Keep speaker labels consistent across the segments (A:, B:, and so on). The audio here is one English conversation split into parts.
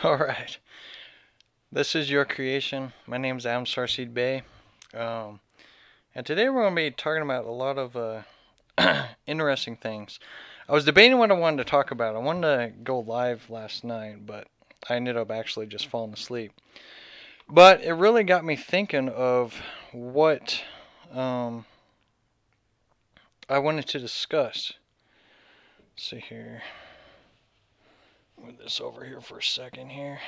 A: Alright, this is your creation. My name is Starseed Bey. And today we're going to be talking about a lot of interesting things. I was debating what I wanted to talk about. I wanted to go live last night, but I ended up actually just falling asleep. But it really got me thinking of what I wanted to discuss. Let's see here. Move this over here for a second here.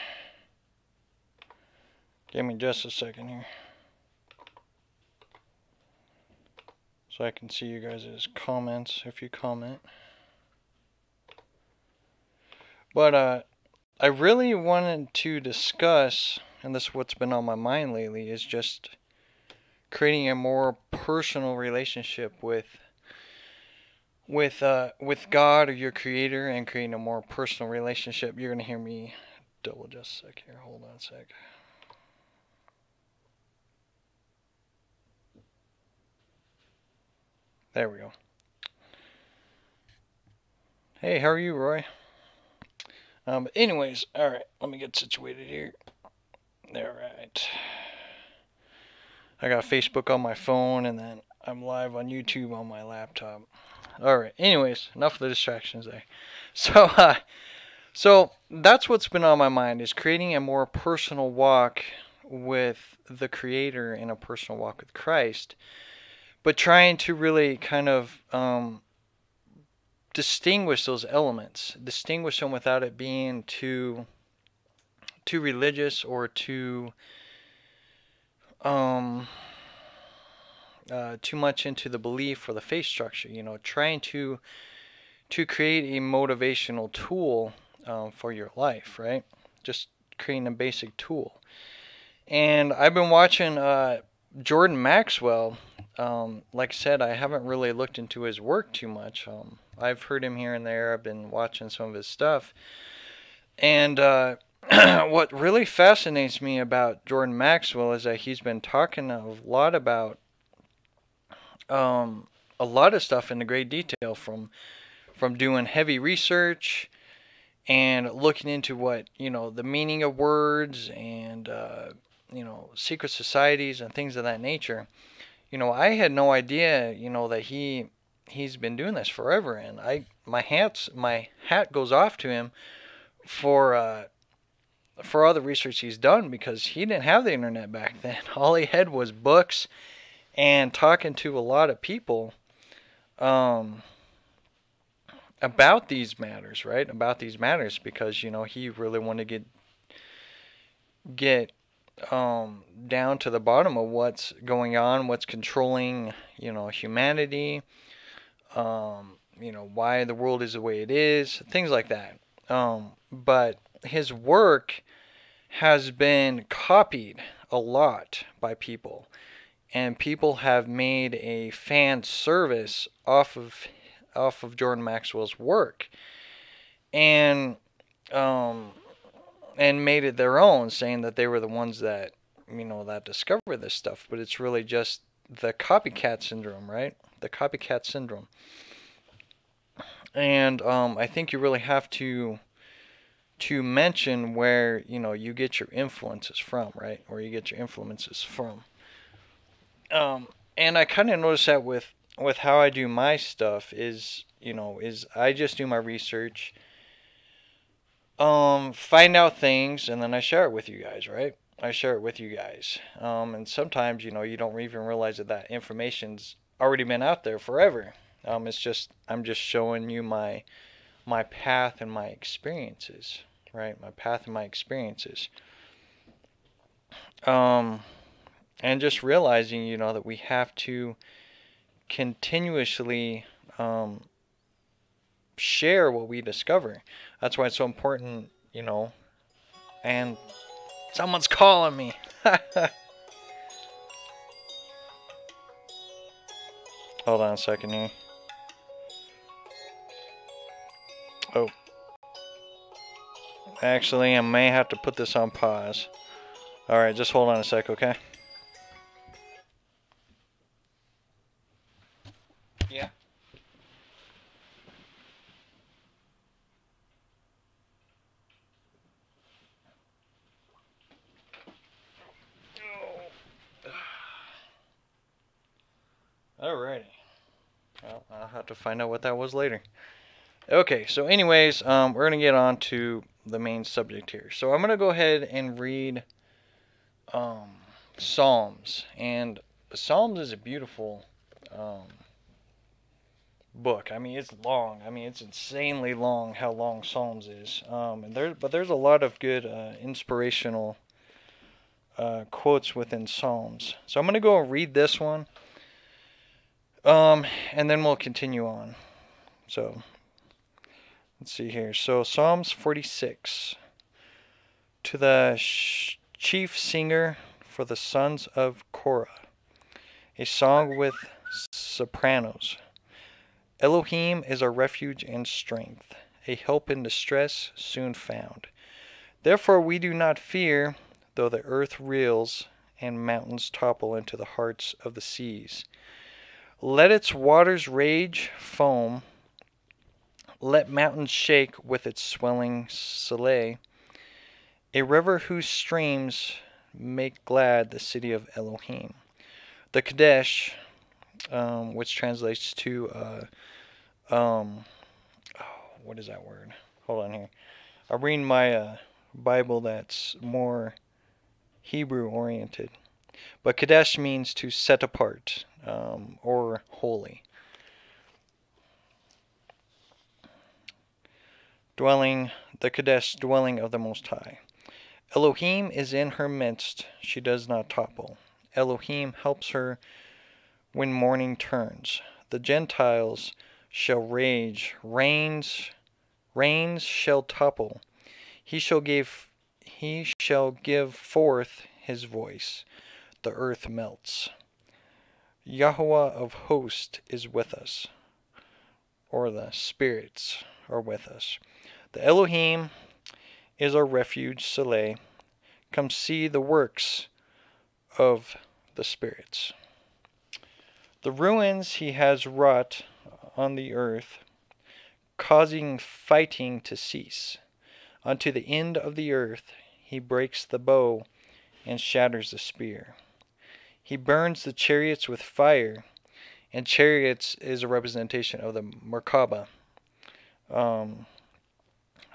A: Give me just a second here, so I can see you guys' comments if you comment. But I really wanted to discuss, and this is what's been on my mind lately, is just creating a more personal relationship with God or your creator, and creating a more personal relationship. You're gonna hear me double just a sec here. Hold on a sec. There we go. Hey, how are you, Roy? But anyways, alright, let me get situated here. Alright. I got Facebook on my phone, and then I'm live on YouTube on my laptop. Alright, anyways, enough of the distractions there. So that's what's been on my mind, is creating a more personal walk with the Creator and a personal walk with Christ. But trying to really kind of distinguish those elements. Distinguish them without it being too religious or too much into the belief or the faith structure. You know, trying to create a motivational tool for your life, right? Just creating a basic tool. And I've been watching Jordan Maxwell. Like I said, I haven't really looked into his work too much. I've heard him here and there. I've been watching some of his stuff. And what really fascinates me about Jordan Maxwell is that he's been talking a lot about a lot of stuff into great detail, from doing heavy research and looking into what, the meaning of words, and secret societies and things of that nature. I had no idea, that he's been doing this forever, and my hat goes off to him for all the research he's done, because he didn't have the internet back then. All he had was books and talking to a lot of people about these matters, right? About these matters, because he really wanted to get down to the bottom of what's going on, what's controlling, humanity, why the world is the way it is, things like that. But his work has been copied a lot by people, and people have made a fan service off of Jordan Maxwell's work, and made it their own, saying that they were the ones that that discovered this stuff. But it's really just the copycat syndrome, right? The copycat syndrome. And I think you really have to mention where you get your influences from, right? Where you get your influences from. And I kind of notice that with how I do my stuff is I just do my research, find out things, and then I share it with you guys, right? I share it with you guys. And sometimes, you don't even realize that information's already been out there forever. It's just, I'm just showing you my path and my experiences, right? My path and my experiences. And just realizing, that we have to continuously share what we discover. That's why it's so important, and someone's calling me. Hold on a second here. Oh. Actually, I may have to put this on pause. Alright, just hold on a sec, okay? Yeah. Alrighty. Well, I'll have to find out what that was later. Okay, so anyways, we're going to get on to the main subject here. So I'm going to go ahead and read Psalms. And Psalms is a beautiful book. I mean, it's long. I mean, it's insanely long how long Psalms is. But there's a lot of good inspirational quotes within Psalms. So I'm going to go and read this one. And then we'll continue on. So let's see here. So Psalms 46. To the chief singer for the sons of Korah, a song with sopranos. Elohim is our refuge and strength, a help in distress soon found. Therefore we do not fear, though the earth reels and mountains topple into the hearts of the seas. Let its waters rage, foam. Let mountains shake with its swelling sleigh. A river whose streams make glad the city of Elohim. The Kadesh, which translates to, what is that word? Hold on here. I'm reading my Bible that's more Hebrew oriented. But Kadesh means to set apart, or holy. The Kadesh, dwelling of the Most High. Elohim is in her midst, she does not topple. Elohim helps her when morning turns. The Gentiles shall rage, reigns shall topple. He shall give forth his voice. The earth melts. Yahweh of hosts is with us, or the spirits are with us. The Elohim is our refuge, Selah. Come see the works of the spirits. The ruins he has wrought on the earth, causing fighting to cease. Unto the end of the earth he breaks the bow and shatters the spear. He burns the chariots with fire, and chariots is a representation of the Merkaba,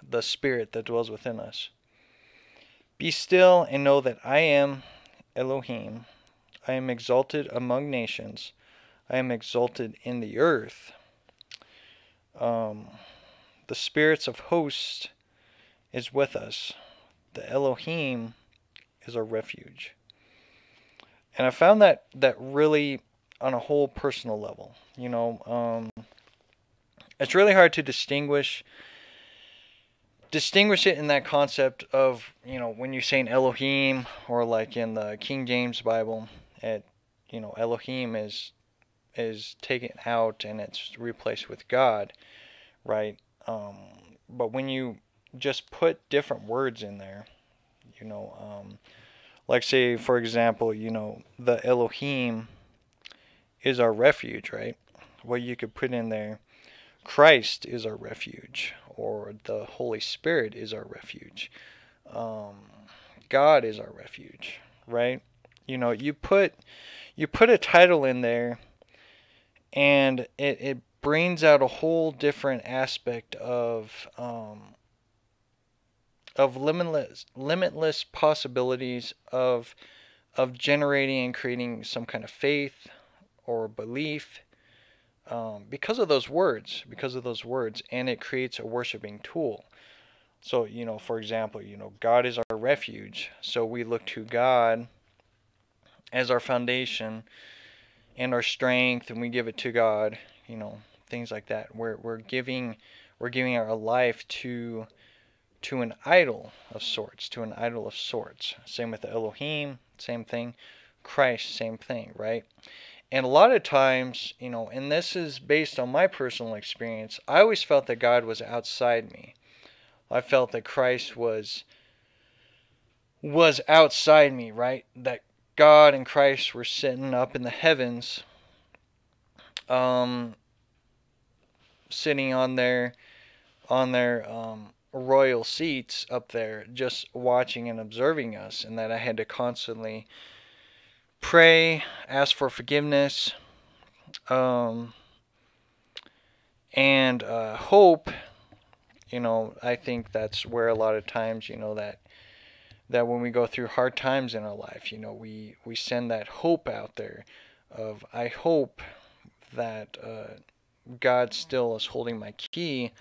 A: the spirit that dwells within us. Be still and know that I am Elohim. I am exalted among nations. I am exalted in the earth. The spirits of hosts is with us. The Elohim is our refuge. And I found that really on a whole personal level. It's really hard to distinguish it in that concept of, when you're saying Elohim, or like in the King James Bible, Elohim is taken out and it's replaced with God, right? But when you just put different words in there, like say, for example, the Elohim is our refuge, right? Well, you could put in there, Christ is our refuge, or the Holy Spirit is our refuge. God is our refuge, right? You put a title in there, and it brings out a whole different aspect of limitless possibilities of generating and creating some kind of faith or belief, because of those words, and it creates a worshiping tool. So, for example, God is our refuge, so we look to God as our foundation and our strength, and we give it to God, things like that. We're giving our life to an idol of sorts, Same with the Elohim, same thing. Christ, same thing, right? And a lot of times, and this is based on my personal experience, I always felt that God was outside me. I felt that Christ was outside me, right? That God and Christ were sitting up in the heavens, sitting on their royal seats up there, just watching and observing us, and that I had to constantly pray, ask for forgiveness, Um, and hope, I think that's where a lot of times, that when we go through hard times in our life, we send that hope out there of, I hope that God still is holding my key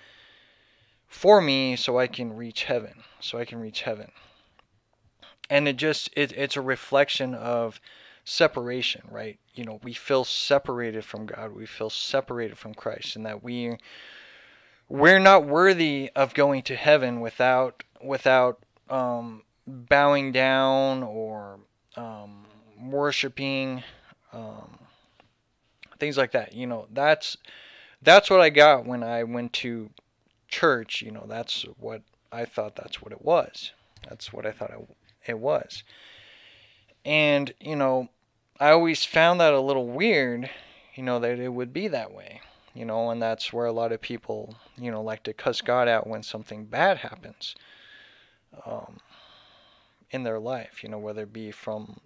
A: for me so I can reach heaven. And it's a reflection of separation, right? We feel separated from God. We feel separated from Christ, and that we're not worthy of going to heaven without bowing down or worshiping, um, things like that. That's what I got when I went to church. That's what I thought. That's what it was. That's what I thought it was. And I always found that a little weird. That it would be that way. And that's where a lot of people, like to cuss God out when something bad happens um, in their life. Whether it be from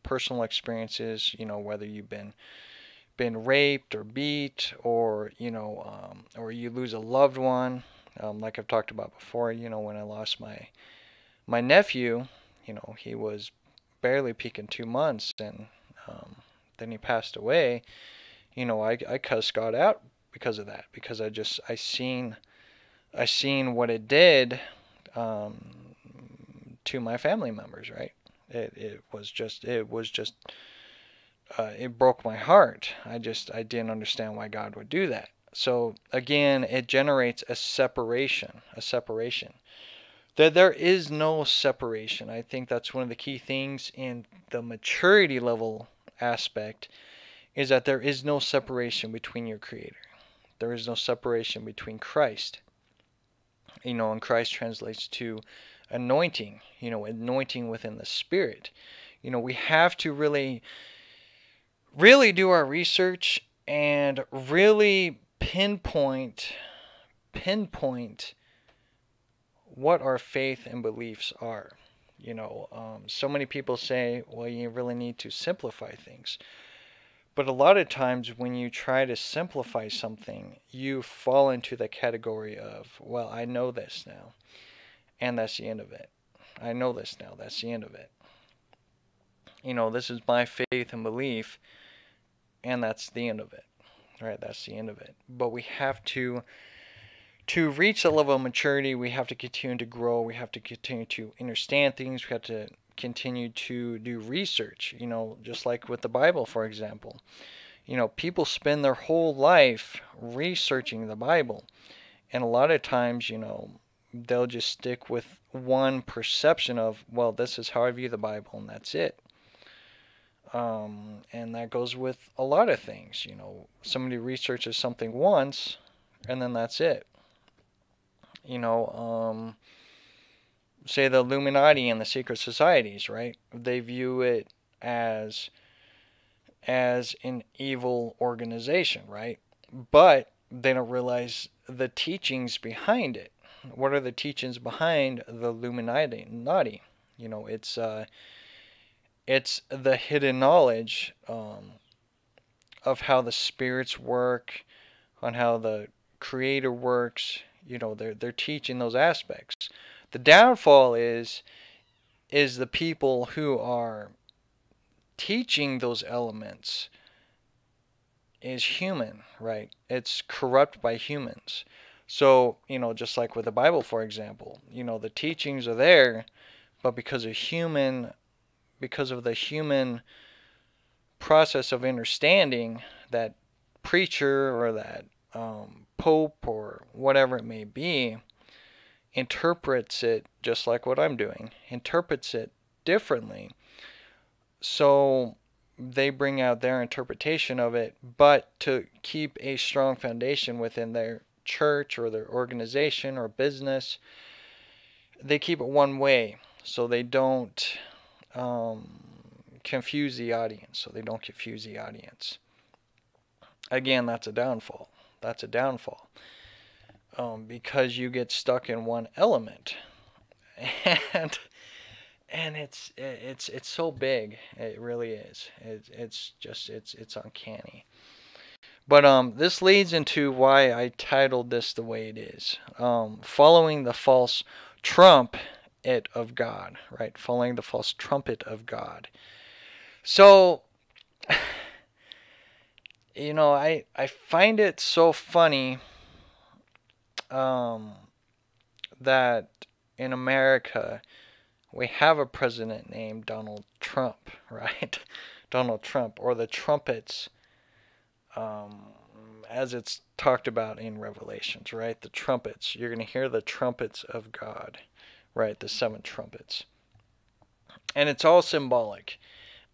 A: personal experiences. Whether you've been raped or beat, or or you lose a loved one. Like I've talked about before. When I lost my nephew. He was barely peaking 2 months, and then he passed away. I cussed God out because of that, because I seen what it did to my family members, right? It was just it broke my heart. I didn't understand why God would do that. So again, it generates a separation. There is no separation. I think that's one of the key things in the maturity level aspect, is that there is no separation between your Creator. There is no separation between Christ. And Christ translates to anointing, anointing within the Spirit. We have to really, really do our research and really pinpoint what our faith and beliefs are. So many people say, well, you really need to simplify things. But a lot of times when you try to simplify something, you fall into the category of, well, I know this now, and that's the end of it. I know this now, that's the end of it. This is my faith and belief, and that's the end of it. Right? That's the end of it. But we have to reach a level of maturity, we have to continue to grow, we have to continue to understand things, we have to continue to do research, just like with the Bible, for example. People spend their whole life researching the Bible, and a lot of times, they'll just stick with one perception of, well, this is how I view the Bible, and that's it. And that goes with a lot of things. Somebody researches something once, and then that's it. Say the Illuminati and the secret societies, right? They view it as an evil organization, right? But they don't realize the teachings behind it. What are the teachings behind the Illuminati? It's the hidden knowledge of how the spirits work, on how the Creator works. They're teaching those aspects. The downfall is the people who are teaching those elements is human, right? It's corrupt by humans. So, just like with the Bible, for example, the teachings are there, but because of the human process of understanding, that preacher or that pope or whatever it may be interprets it just like what I'm doing, interprets it differently. So they bring out their interpretation of it, but to keep a strong foundation within their church or their organization or business, they keep it one way, so they don't confuse the audience. Again, that's a downfall. Because you get stuck in one element, and it's so big. It really is. It's uncanny. But this leads into why I titled this the way it is. Following the false trumpet of God, right? Following the false trumpet of God. So, you know, I find it so funny that in America we have a president named Donald Trump, right? Donald Trump, or the trumpets, as it's talked about in Revelations, right? The trumpets. You're going to hear the trumpets of God, right? The 7 trumpets. And it's all symbolic.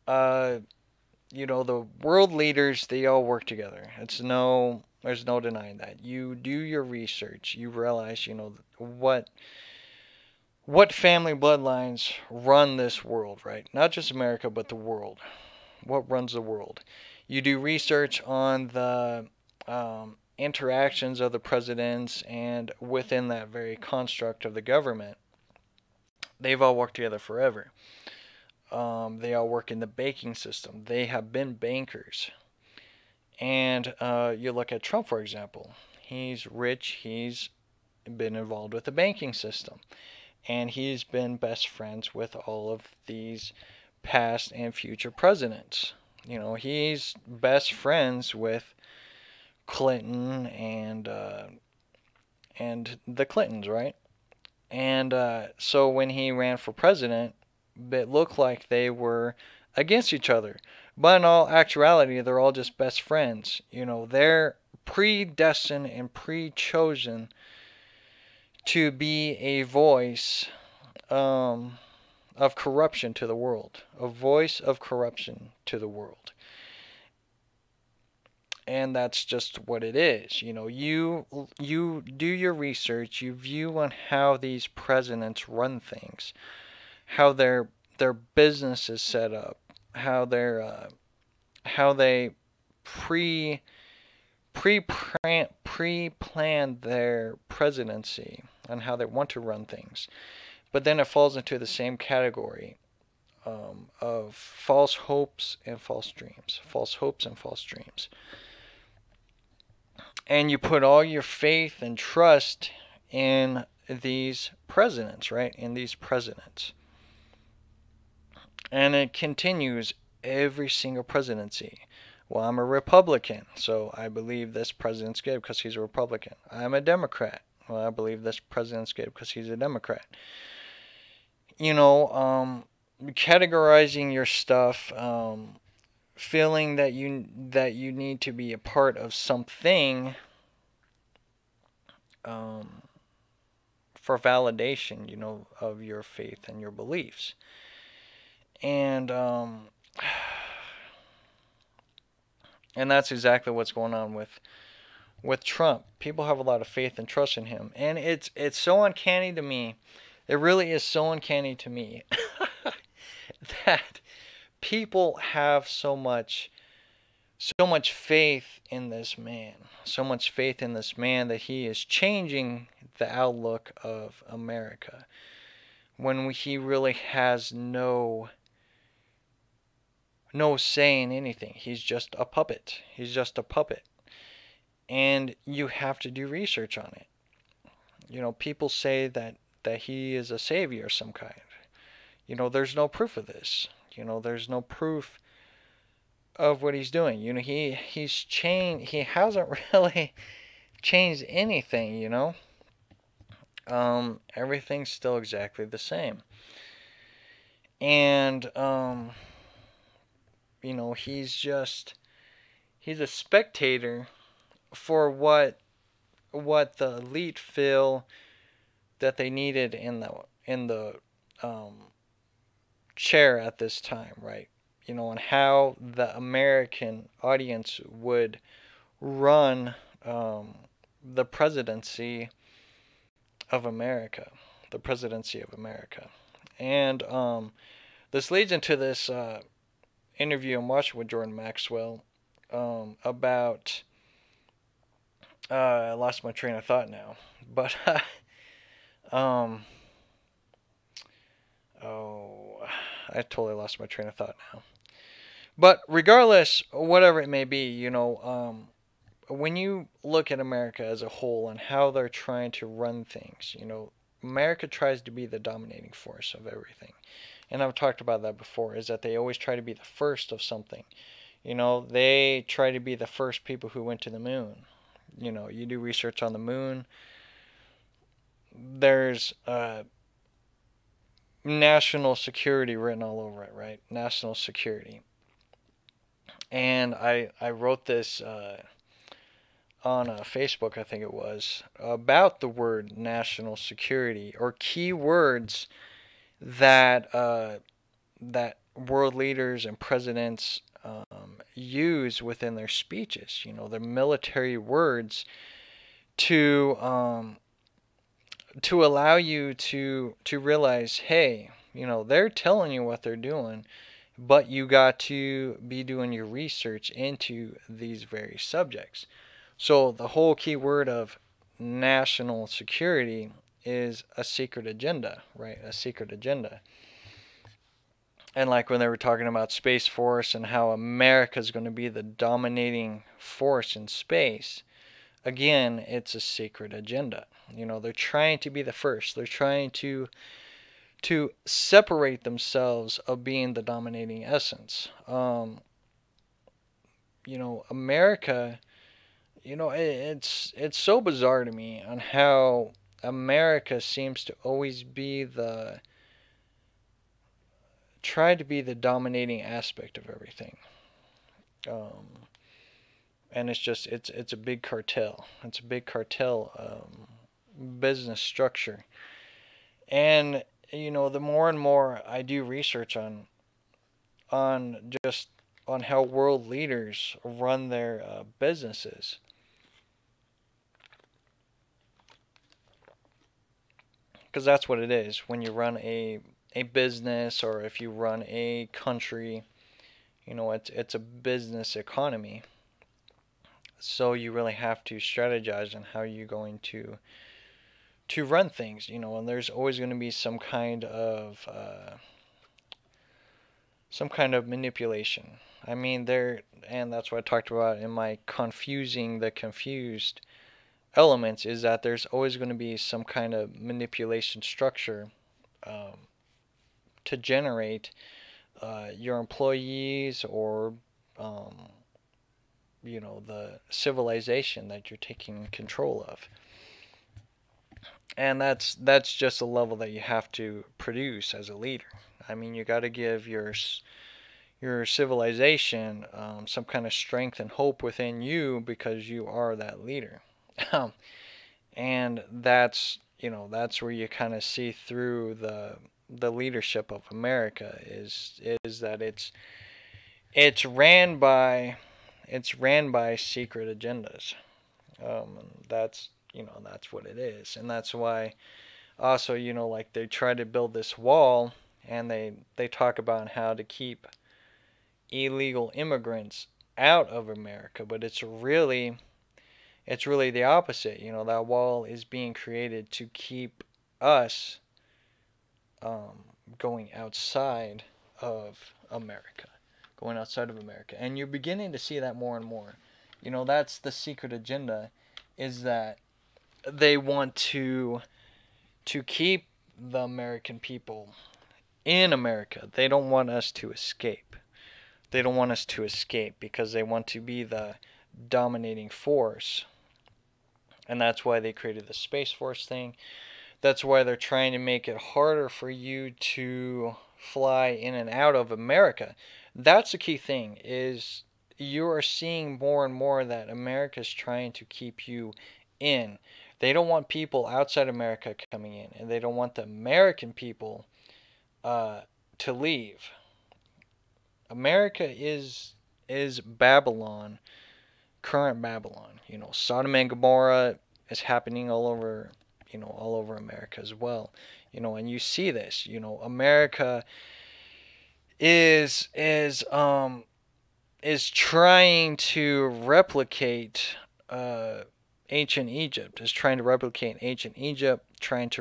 A: You know, the world leaders, they all work together. There's no denying that. You do your research, you realize, you know, what family bloodlines run this world, right? Not just America, but the world. What runs the world? You do research on the interactions of the presidents, and within that very construct of the government, they've all worked together forever. They all work in the banking system. They have been bankers. And you look at Trump, for example. He's rich. He's been involved with the banking system. And he's been best friends with all of these past and future presidents. You know, he's best friends with Clinton and the Clintons, right? And so when he ran for president, it looked like they were against each other. But in all actuality, they're all just best friends. You know, they're predestined and pre-chosen to be a voice of corruption to the world. A voice of corruption to the world. And that's just what it is. You know, you do your research, you view on how these presidents run things, how their business is set up, how they pre-planned their presidency and how they want to run things. But then it falls into the same category of false hopes and false dreams. False hopes and false dreams. And you put all your faith and trust in these presidents, right? In these presidents. And it continues every single presidency. Well, I'm a Republican, so I believe this president's good because he's a Republican. I'm a Democrat. Well, I believe this president's good because he's a Democrat. You know, categorizing your stuff, feeling that you need to be a part of something for validation, you know, of your faith and your beliefs. And that's exactly what's going on with Trump. People have a lot of faith and trust in him, and it's so uncanny to me. It really is so uncanny to me that people have so much faith in this man. So much faith in this man that he is changing the outlook of America when he really has no say in anything. He's just a puppet. He's just a puppet. And you have to do research on it. You know, people say that he is a savior of some kind. You know, there's no proof of this. You know, there's no proof of what he's doing. You know, he's changed. He hasn't really changed anything, you know. Everything's still exactly the same. And you know, he's a spectator for what the elite feel that they needed in the chair at this time, right? You know, and how the American audience would run the presidency of America, And this leads into this interview I'm watching with Jordan Maxwell about I lost my train of thought now, but I totally lost my train of thought now. But regardless, whatever it may be, you know, when you look at America as a whole and how they're trying to run things, America tries to be the dominating force of everything. And I've talked about that before, is that they always try to be the first of something. They try to be the first people who went to the moon. You do research on the moon, there's national security written all over it, right? National security. And I wrote this on Facebook, I think it was, about the word national security, or key words that that world leaders and presidents use within their speeches. Their military words to allow you to realize, hey, they're telling you what they're doing, but you got to be doing your research into these very subjects. So the whole key word of national security is a secret agenda, right? A secret agenda. And like when they were talking about Space Force and how America's going to be the dominating force in space, again, it's a secret agenda. They're trying to be the first. They're trying to separate themselves of being the dominating essence. America, it's so bizarre to me on how America seems to always be try to be the dominating aspect of everything. And it's a big cartel. It's a big cartel business structure. And the more and more I do research on how world leaders run their businesses, because that's what it is when you run a business, or if you run a country, it's a business economy. So you really have to strategize on how you're going to run things, and there's always going to be some kind of manipulation. I mean, and that's what I talked about in my confusing the confused elements, is that there's always going to be some kind of manipulation structure to generate your employees, or the civilization that you're taking control of. And that's just a level that you have to produce as a leader. I mean, you got to give your civilization some kind of strength and hope within you, because you are that leader. And that's where you kind of see through the leadership of America, is that it's ran by secret agendas. That's that's what it is. And that's why also, like they try to build this wall, and they talk about how to keep illegal immigrants out of America, but it's really the opposite. That wall is being created to keep us going outside of America. And you're beginning to see that more and more. That's the secret agenda, is that they want to keep the American people in America. They don't want us to escape. Because they want to be the dominating force. And that's why they created the Space Force thing. That's why they're trying to make it harder for you to fly in and out of America. That's the key thing, is you are seeing more and more that America's trying to keep you in. They don't want people outside America coming in, and they don't want the American people to leave. America is Babylon, current Babylon. Sodom and Gomorrah is happening all over America as well. And you see this. America is trying to replicate ancient Egypt. Trying to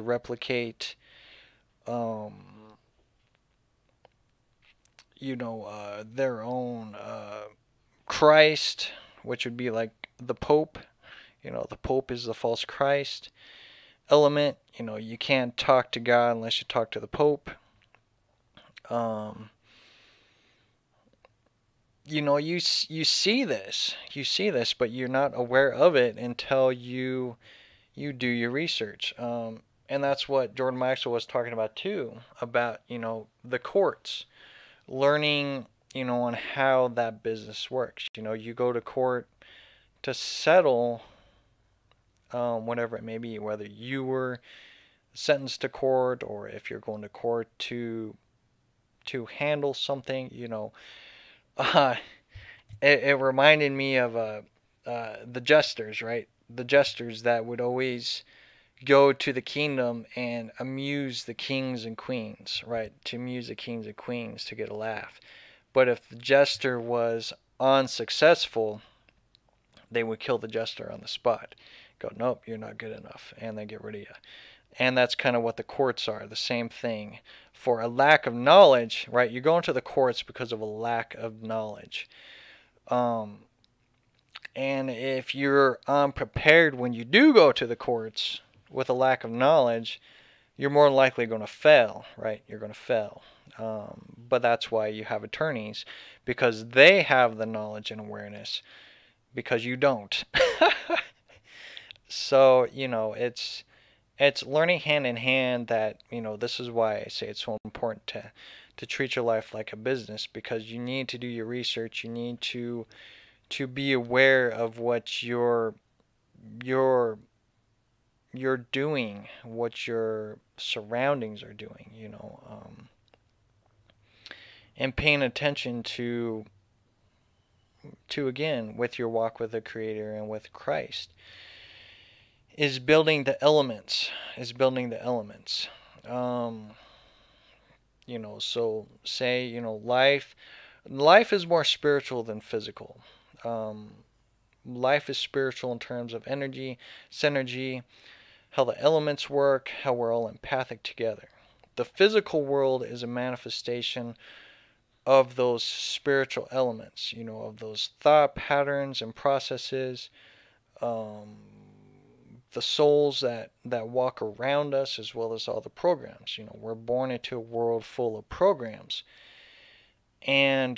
A: replicate their own Christ, which would be like the Pope. You know, the Pope is the false Christ element. You know, you can't talk to God unless you talk to the Pope. You know, you see this, but you're not aware of it until you do your research. And that's what Jordan Maxwell was talking about too, about, you know, the courts, learning, you know, on how that business works. You know, you go to court to settle whatever it may be, whether you were sentenced to court or if you're going to court to handle something. You know, it reminded me of the jesters, right? The jesters that would always go to the kingdom and amuse the kings and queens, right? To amuse the kings and queens to get a laugh. But if the jester was unsuccessful, they would kill the jester on the spot. Go, nope, you're not good enough, and they get rid of you. And that's kind of what the courts are, the same thing. For a lack of knowledge, right? You're going to the courts because of a lack of knowledge. And if you're unprepared when you do go to the courts with a lack of knowledge, you're more likely going to fail, right? You're going to fail. But that's why you have attorneys, because they have the knowledge and awareness, because you don't. So, you know, it's learning hand in hand that, you know, this is why I say it's so important to treat your life like a business, because you need to do your research. You need to be aware of what you're doing, what your surroundings are doing, you know, and paying attention to again, with your walk with the Creator and with Christ, is building the elements. You know, so say, you know, life is more spiritual than physical. Life is spiritual in terms of energy, synergy, how the elements work, how we're all empathic together. The physical world is a manifestation of those spiritual elements, you know, of those thought patterns and processes, the souls that walk around us, as well as all the programs. You know, we're born into a world full of programs. And,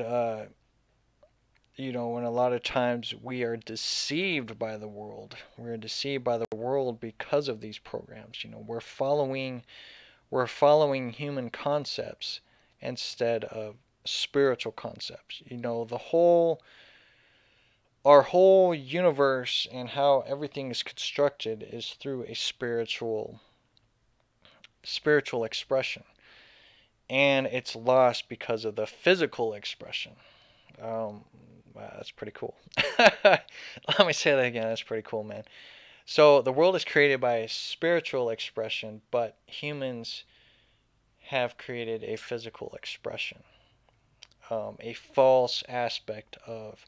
A: you know, and a lot of times we are deceived by the world. We're deceived by the world because of these programs. You know, we're following human concepts instead of spiritual concepts. You know, our whole universe and how everything is constructed is through a spiritual expression, and it's lost because of the physical expression. Wow, that's pretty cool. Let me say that again. That's pretty cool, man. So the world is created by a spiritual expression, but humans have created a physical expression, a false aspect of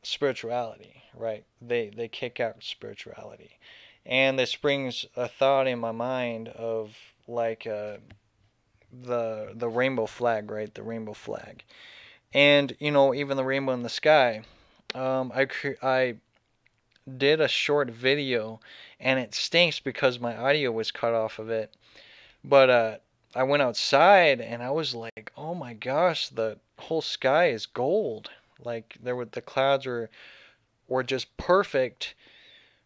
A: spirituality, right? They kick out spirituality, and this brings a thought in my mind of like the rainbow flag, right? The rainbow flag, and you know, even the rainbow in the sky. I did a short video, and it stinks because my audio was cut off of it, but I went outside and I was like, oh my gosh, the whole sky is gold. Like the clouds were just perfect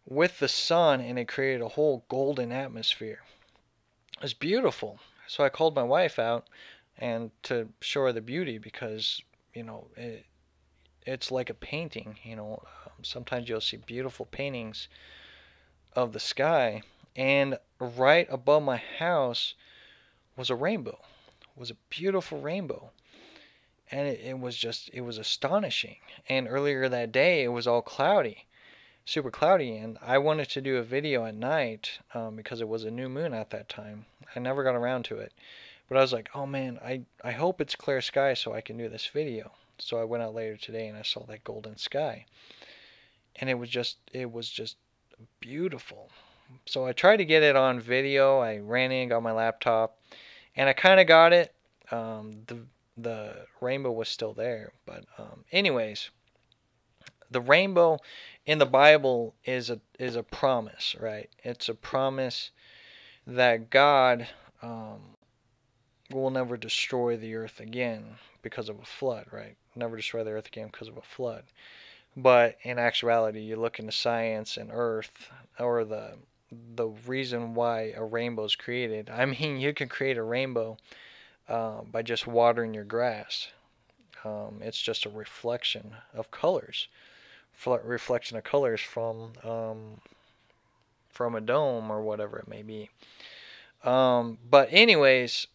A: with the sun, and it created a whole golden atmosphere. It was beautiful. So I called my wife out and to show her the beauty, because, you know, it's like a painting. You know, sometimes you'll see beautiful paintings of the sky, and right above my house was a rainbow. It was a beautiful rainbow. And it was astonishing. And earlier that day, it was all cloudy, super cloudy. And I wanted to do a video at night because it was a new moon at that time. I never got around to it. But I was like, oh man, I hope it's clear sky so I can do this video. So I went out later today and I saw that golden sky. And it was just beautiful. So I tried to get it on video. I ran in, got my laptop, and I kind of got it. the rainbow was still there. But anyways, the rainbow in the Bible is a promise, right? It's a promise that God will never destroy the earth again because of a flood, right? Never destroy the earth again because of a flood. But in actuality, you look into science and Earth, or the reason why a rainbow is created. I mean, you can create a rainbow by just watering your grass. It's just a reflection of colors, reflection of colors from a dome or whatever it may be. But anyways,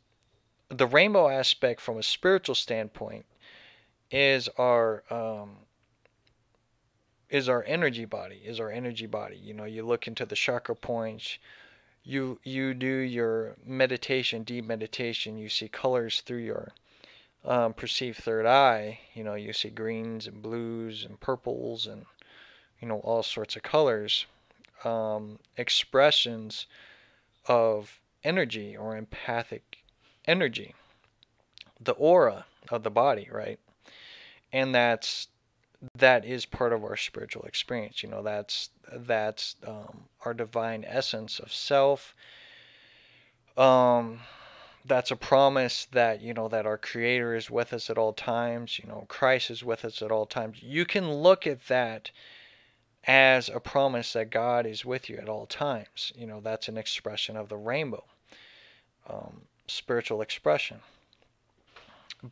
A: the rainbow aspect from a spiritual standpoint is our energy body, You know, you look into the chakra points, you do your meditation, deep meditation, you see colors through your perceived third eye. You know, you see greens and blues and purples and, you know, all sorts of colors, expressions of energy or empathic energy, the aura of the body, right? And that is part of our spiritual experience. You know, that's our divine essence of self. That's a promise that, you know, that our Creator is with us at all times. You know, Christ is with us at all times. You can look at that as a promise that God is with you at all times. You know, that's an expression of the rainbow, spiritual expression.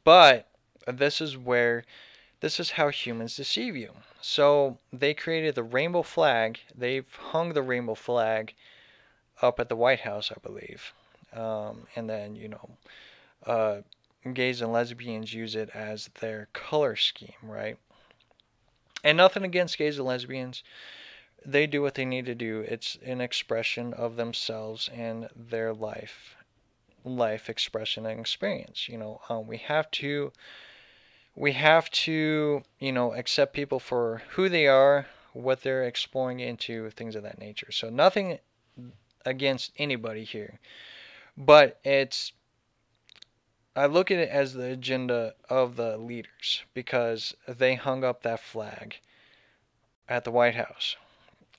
A: But this is how humans deceive you. So they created the rainbow flag. They've hung the rainbow flag up at the White House, I believe. And then, you know, gays and lesbians use it as their color scheme, right? And nothing against gays and lesbians. They do what they need to do. It's an expression of themselves and their life expression and experience. You know, we have to, you know, accept people for who they are, what they're exploring into, things of that nature. So nothing against anybody here, but I look at it as the agenda of the leaders, because they hung up that flag at the White House,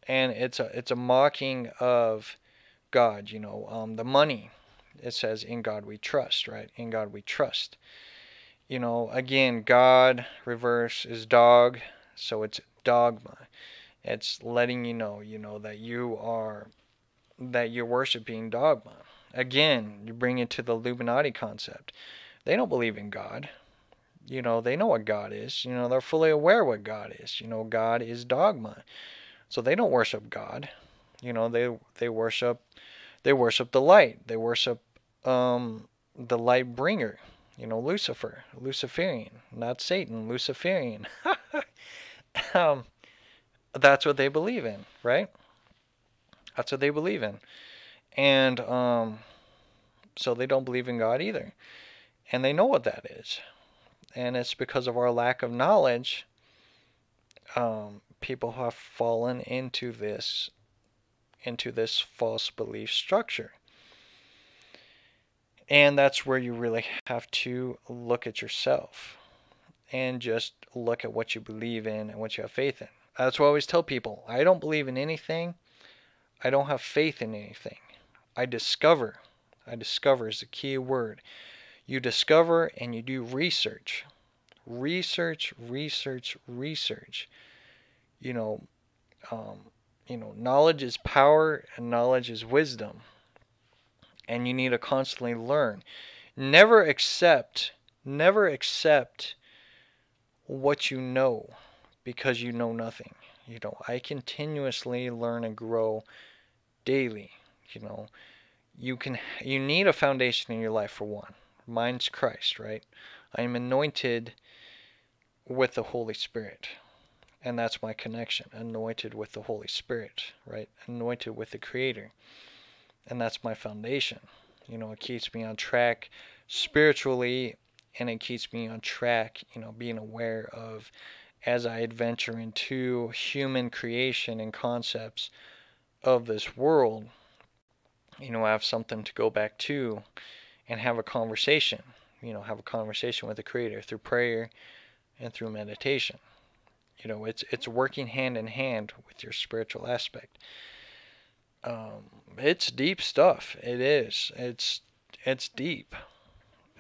A: and it's a mocking of God. You know, the money. It says, "In God we trust," right? In God we trust. You know, again, God reverse is dog, so it's dogma. It's letting you know, that you're worshiping dogma. Again, you bring it to the Illuminati concept. They don't believe in God. You know, they know what God is. You know, they're fully aware what God is. You know, God is dogma. So they don't worship God. You know, they worship the light. They worship the light bringer. You know, Lucifer, Luciferian, not Satan, Luciferian. That's what they believe in, right? That's what they believe in. And so they don't believe in God either. And they know what that is. And it's because of our lack of knowledge, people have fallen into this false belief structure. And that's where you really have to look at yourself and just look at what you believe in and what you have faith in. That's what I always tell people. I don't believe in anything. I don't have faith in anything. I discover. I discover is the key word. You discover and you do research. Research. You know, knowledge is power and knowledge is wisdom. And you need to constantly learn. Never accept what you know because you know nothing. You know, I continuously learn and grow daily. You know, you need a foundation in your life for one. Mine's Christ, right? I am anointed with the Holy Spirit. And that's my connection. Anointed with the Holy Spirit, right? Anointed with the Creator. And that's my foundation. You know, it keeps me on track spiritually, and it keeps me on track, you know, being aware of, as I adventure into human creation and concepts of this world, you know, I have something to go back to and have a conversation. have a conversation with the Creator through prayer and through meditation. It's working hand in hand with your spiritual aspect. It's deep stuff. It is. It's deep.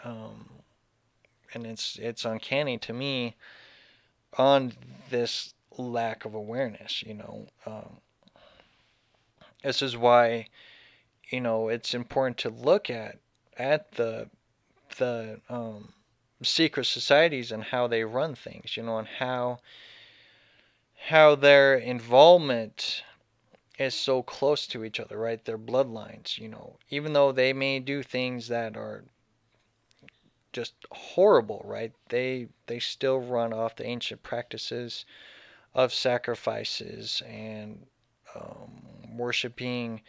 A: And it's uncanny to me on this lack of awareness. This is why it's important to look at the secret societies and how they run things, and how their involvement is so close to each other, right? Their bloodlines, even though they may do things that are just horrible, right? They still run off the ancient practices of sacrifices and worshiping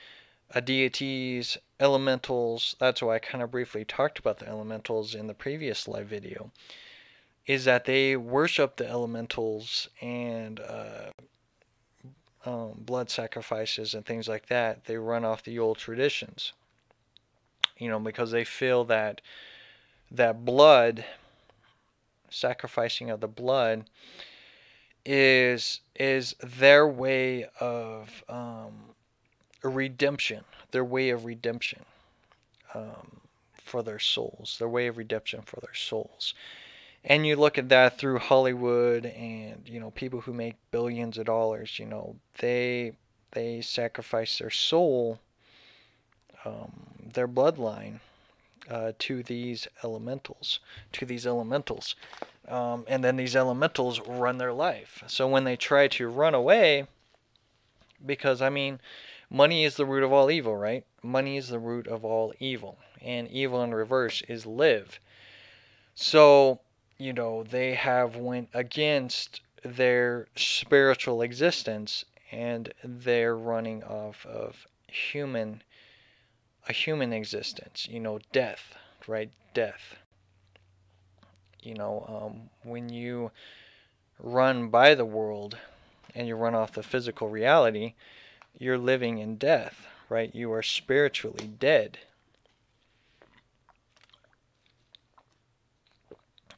A: deities, elementals. That's why I kind of briefly talked about the elementals in the previous live video, is that they worship the elementals and blood sacrifices and things like that. They run off the old traditions, because they feel that blood, sacrificing of the blood, is their way of redemption, for their souls, their way of redemption for their souls. And you look at that through Hollywood and, people who make billions of dollars, they sacrifice their soul, their bloodline, to these elementals. And then these elementals run their life. So when they try to run away, because, money is the root of all evil, right? Money is the root of all evil. And evil in reverse is live. So, they have went against their spiritual existence, and they're running off of a human existence, death, right? Death. When you run by the world and you run off the physical reality, you're living in death, right? You are spiritually dead.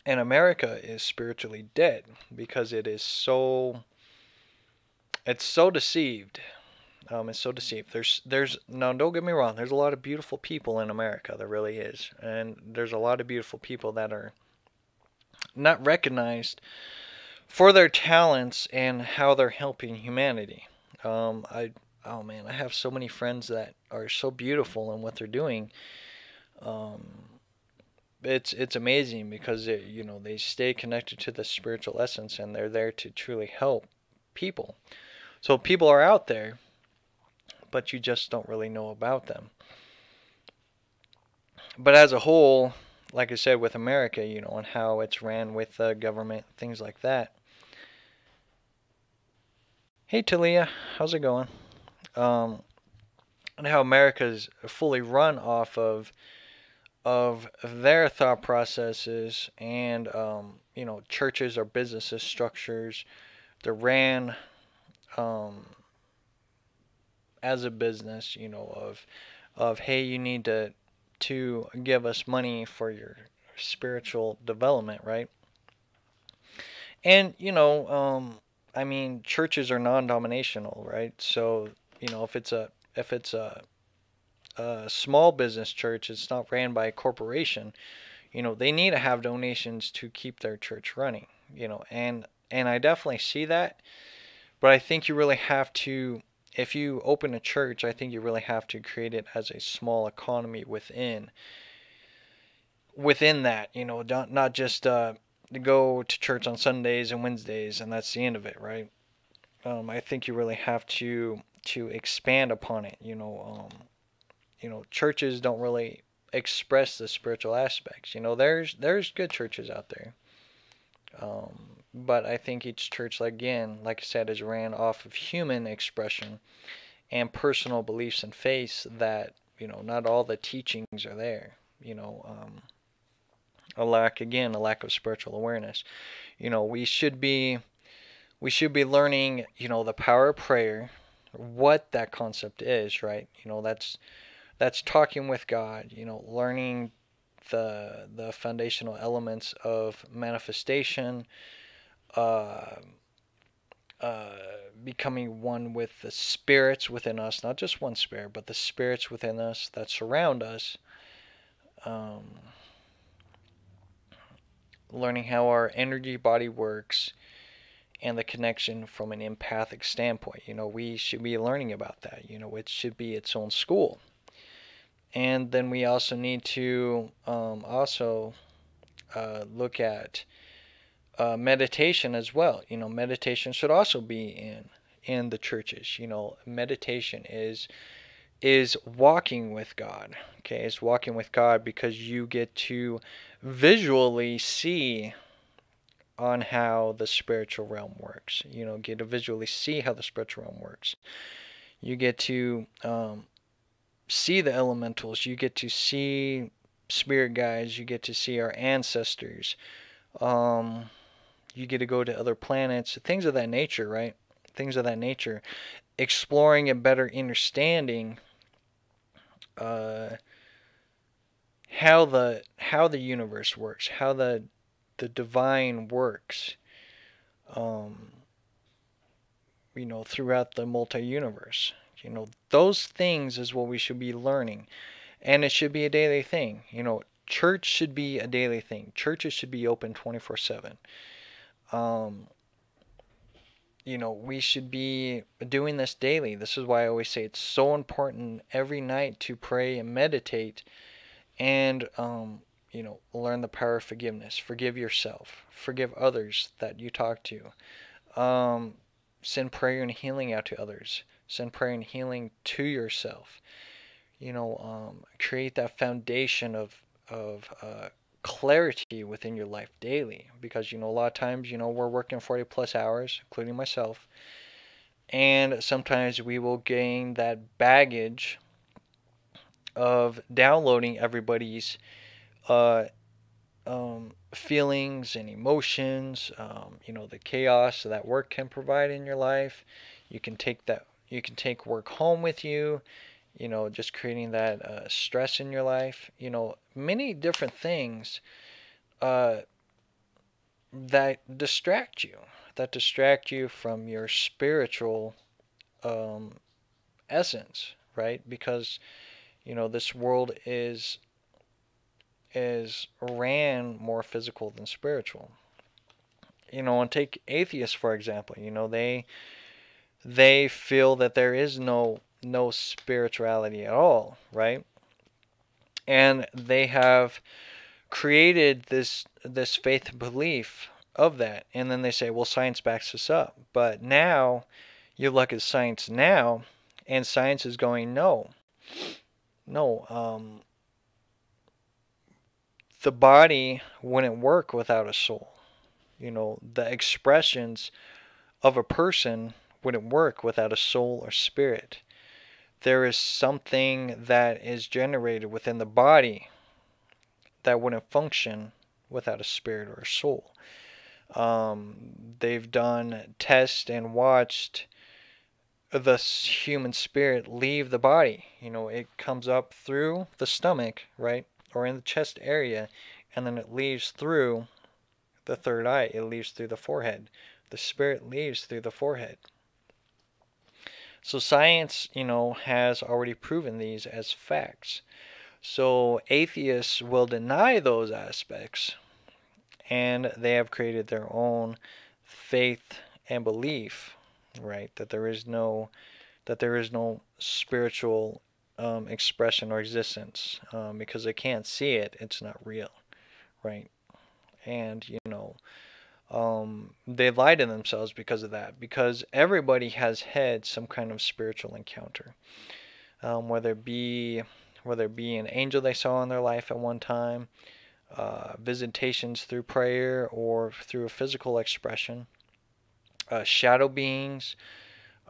A: And America is spiritually dead because it's so deceived. It's so deceived. There's now, don't get me wrong, there's a lot of beautiful people in America. There really is. And there's a lot of beautiful people that are not recognized for their talents and how they're helping humanity. I have so many friends that are so beautiful in what they're doing. It's amazing because they stay connected to the spiritual essence, and they're there to truly help people. So people are out there, but you just don't really know about them. But as a whole, like I said, with America, and how it's ran with the government, things like that. Hey Talia, how's it going? And how America's fully run off of their thought processes, and churches or businesses structures. They're ran as a business, of hey, you need to give us money for your spiritual development, right? And churches are non-dominational, right? So if it's a small business church, it's not ran by a corporation, they need to have donations to keep their church running, and I definitely see that. But I think you really have to, if you open a church, I think you really have to create it as a small economy within that, not just to go to church on Sundays and Wednesdays and that's the end of it, right? I think you really have to expand upon it. Churches don't really express the spiritual aspects. There's good churches out there. But I think each church, again, like I said, is ran off of human expression and personal beliefs and faiths that, not all the teachings are there. A lack of spiritual awareness. We should be learning, the power of prayer, what that concept is, right? That's talking with God, learning the foundational elements of manifestation, uh, becoming one with the spirits within us, not just one spirit, but the spirits within us that surround us. Um, Learning how our energy body works and the connection from an empathic standpoint. We should be learning about that. It should be its own school. And then we also need to look at meditation as well. Meditation should also be in the churches. Meditation is walking with God. Okay, it's walking with God because you get to visually see on how the spiritual realm works. Get to visually see how the spiritual realm works. You get to see the elementals. You get to see spirit guides. You get to see our ancestors. You get to go to other planets, things of that nature, right? Things of that nature. Exploring and better understanding how the universe works, how the divine works, throughout the multi-universe. Those things is what we should be learning, and it should be a daily thing. Church should be a daily thing. Churches should be open 24/7. We should be doing this daily. This is why I always say it's so important every night to pray and meditate and learn the power of forgiveness. Forgive yourself. Forgive others that you talk to. Send prayer and healing out to others. Send prayer and healing to yourself. Create that foundation of clarity within your life daily, because a lot of times we're working 40 plus hours, including myself, and sometimes we will gain that baggage of downloading everybody's feelings and emotions, the chaos that work can provide in your life. You can take work home with you, just creating that stress in your life, many different things that distract you from your spiritual essence, right? Because this world is ran more physical than spiritual. And take atheists for example. They feel that there is no spirituality at all, right? And they have created this faith and belief of that, and then they say, well, science backs us up. But now you look at science now, and science is going, no, the body wouldn't work without a soul. The expressions of a person wouldn't work without a soul or spirit. There is something that is generated within the body that wouldn't function without a spirit or a soul. They've done tests and watched the human spirit leave the body. It comes up through the stomach, right, or in the chest area, and then it leaves through the third eye. It leaves through the forehead. The spirit leaves through the forehead. So science, has already proven these as facts. So atheists will deny those aspects, and they have created their own faith and belief, right? That there is no spiritual expression or existence, because they can't see it. It's not real, right? And they lie to themselves because of that. Because everybody has had some kind of spiritual encounter, whether it be an angel they saw in their life at one time, visitations through prayer or through a physical expression, shadow beings,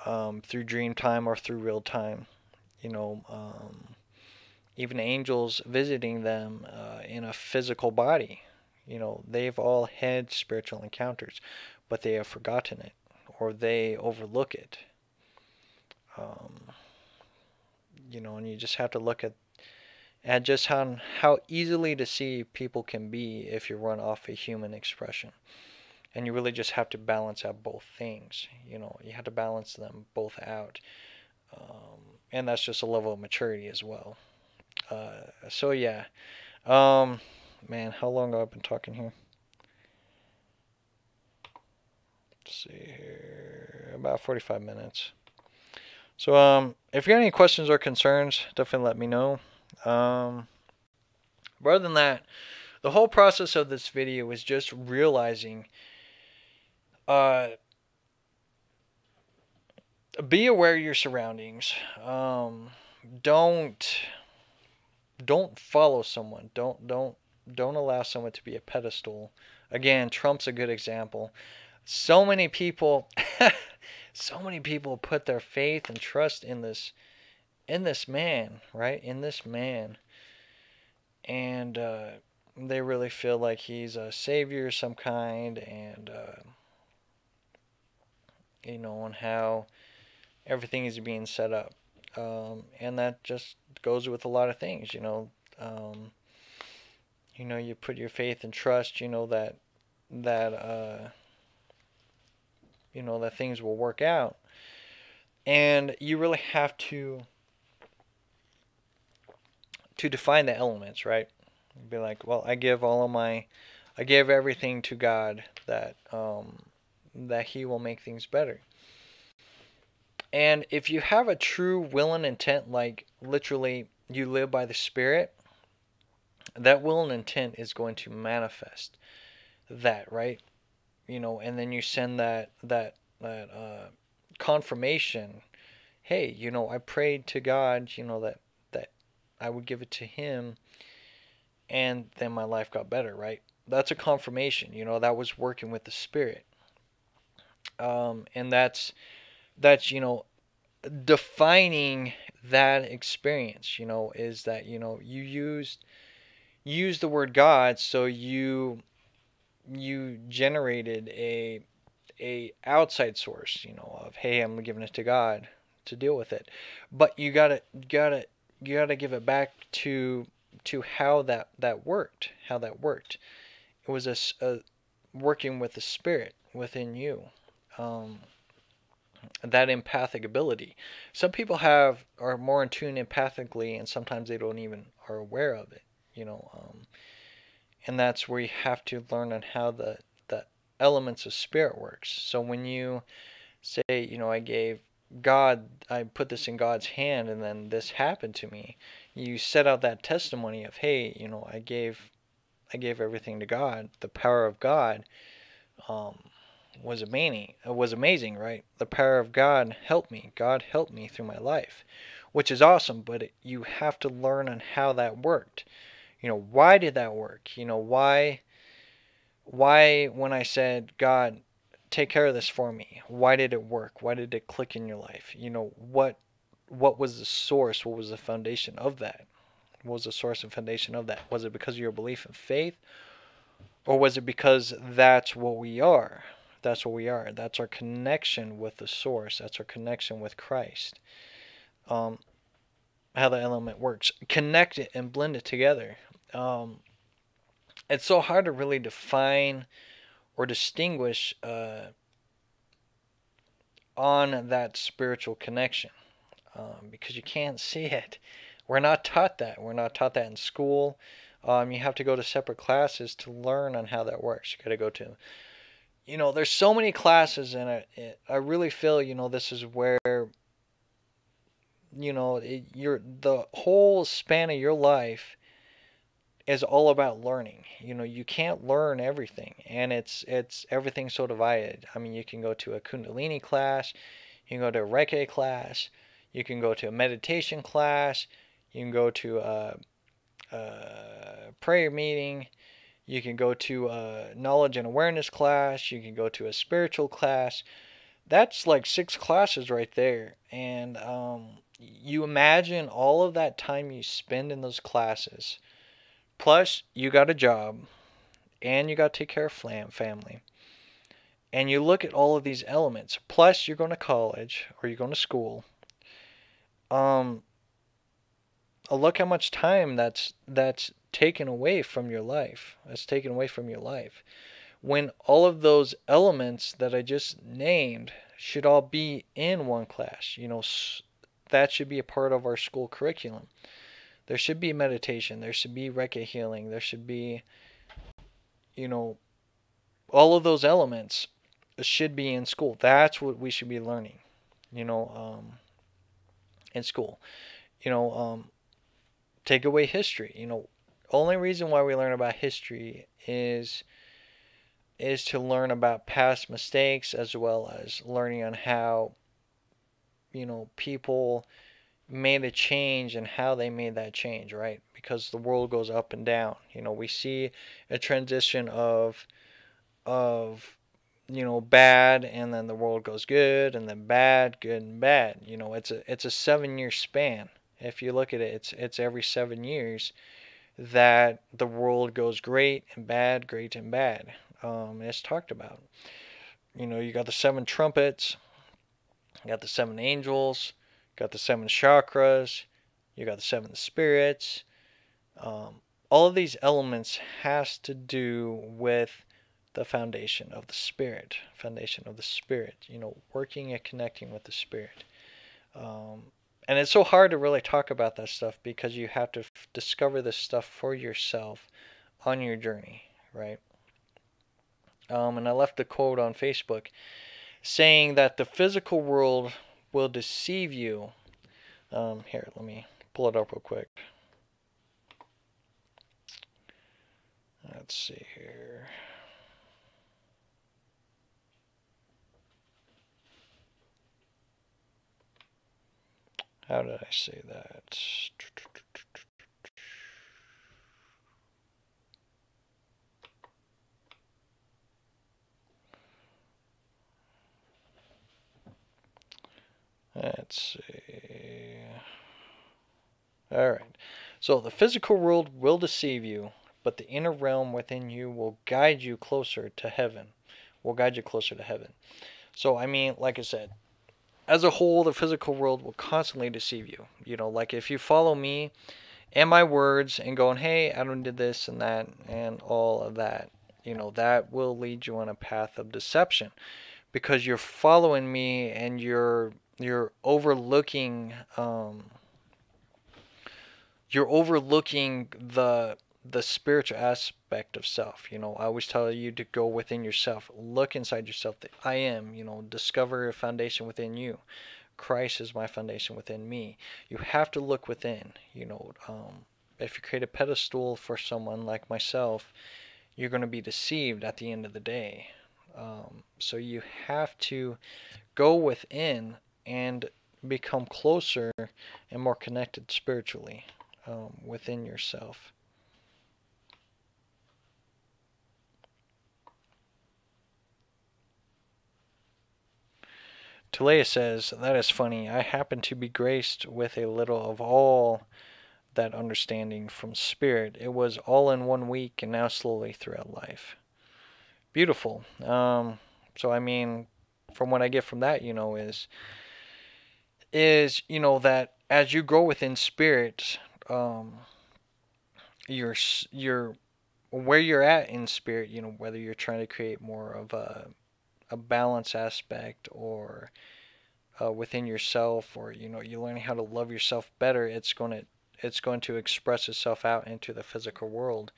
A: through dream time or through real time, even angels visiting them in a physical body. They've all had spiritual encounters, but they have forgotten it or they overlook it. And you just have to look at and just how easily deceived people can be if you run off a human expression. And you really just have to balance out both things. You know, you have to balance them both out. And that's just a level of maturity as well. So yeah. Man, how long have I been talking here? Let's see here. About 45 minutes. So, if you got any questions or concerns, definitely let me know. But other than that, the whole process of this video is just realizing, be aware of your surroundings. Don't follow someone. Don't allow someone to be a pedestal. Again, Trump's a good example. So many people, so many people put their faith and trust in this man, right? In this man, and they really feel like he's a savior of some kind, and you know, and how everything is being set up, and that just goes with a lot of things, you know. You know, you put your faith and trust, you know, that you know, that things will work out, and you really have to define the elements, right? Be like, well, I give everything to God, that that He will make things better. And if you have a true will and intent, like literally you live by the Spirit, that will and intent is going to manifest that, right? You know, and then you send that confirmation. Hey, you know, I prayed to God, you know, that I would give it to Him, and then my life got better, right? That's a confirmation, you know, that was working with the Spirit. And that's you know, defining that experience, you know, is that, you know, you use the word God, so you generated a outside source, you know, of, hey, I'm giving it to God to deal with it. But you gotta give it back to how that worked. How that worked. It was a working with the Spirit within you. That empathic ability. Some people are more in tune empathically, and sometimes they don't even are aware of it. You know, and that's where you have to learn on how the elements of Spirit works. So when you say, you know, I put this in God's hand, and then this happened to me, you set out that testimony of, hey, you know, I gave everything to God. The power of God was amazing, right? The power of God helped me. God helped me through my life, which is awesome. But you have to learn on how that worked. You know, why did that work? You know, why when I said, God, take care of this for me, why did it work? Why did it click in your life? You know, what was the source? What was the foundation of that? What was the source and foundation of that? Was it because of your belief and faith? Or was it because that's what we are? That's what we are. That's our connection with the source. That's our connection with Christ. How the element works. Connect it and blend it together. It's so hard to really define or distinguish on that spiritual connection, because you can't see it. We're not taught that. We're not taught that in school. You have to go to separate classes to learn on how that works. You got to go to, you know, there's so many classes, and I really feel, you know, this is where, you know, the whole span of your life is all about learning. You know, you can't learn everything, and it's everything's so divided. I mean, you can go to a Kundalini class, you can go to a Reiki class, you can go to a meditation class, you can go to a prayer meeting, you can go to a knowledge and awareness class, you can go to a spiritual class. That's like 6 classes right there. And you imagine all of that time you spend in those classes, plus you got a job, and you got to take care of family, and you look at all of these elements, plus you're going to college or you're going to school. look how much time that's taken away from your life. That's taken away from your life. When all of those elements that I just named should all be in one class. That should be a part of our school curriculum. There should be meditation. There should be Reiki healing. There should be, all of those elements should be in school. That's what we should be learning, in school. Take away history. Only reason why we learn about history is to learn about past mistakes, as well as learning on how, people made a change and how they made that change, right? Because the world goes up and down. We see a transition of bad, and then the world goes good, and then bad, good, and bad. It's a 7-year span. If you look at it, it's every 7 years that the world goes great and bad, great and bad. It's talked about. You got the 7 trumpets, you got the 7 angels, you got the 7 chakras, you got the 7 spirits. All of these elements has to do with the foundation of the spirit. Working and connecting with the spirit. And it's so hard to really talk about that stuff because you have to discover this stuff for yourself on your journey, right? And I left a quote on Facebook saying that the physical world will deceive you. Here, let me pull it up real quick. Let's see here. How did I say that? Let's see. Alright. So the physical world will deceive you, but the inner realm within you will guide you closer to heaven. So, like I said, as a whole, the physical world will constantly deceive you. Like if you follow me and my words and going, hey, Adam did this and that and all of that, that will lead you on a path of deception because you're following me and you're overlooking the spiritual aspect of self. I always tell you to go within yourself, look inside yourself, that I am, discover a foundation within you. Christ is my foundation within me. You have to look within. If you create a pedestal for someone like myself, you're going to be deceived at the end of the day. So you have to go within and become closer and more connected spiritually within yourself. Talea says, that is funny. I happen to be graced with a little of all that understanding from spirit. It was all in 1 week and now slowly throughout life. Beautiful. So from what I get from that, is that as you grow within spirit, you're where you're at in spirit, whether you're trying to create more of a balance aspect or within yourself, or you're learning how to love yourself better, it's going to express itself out into the physical world,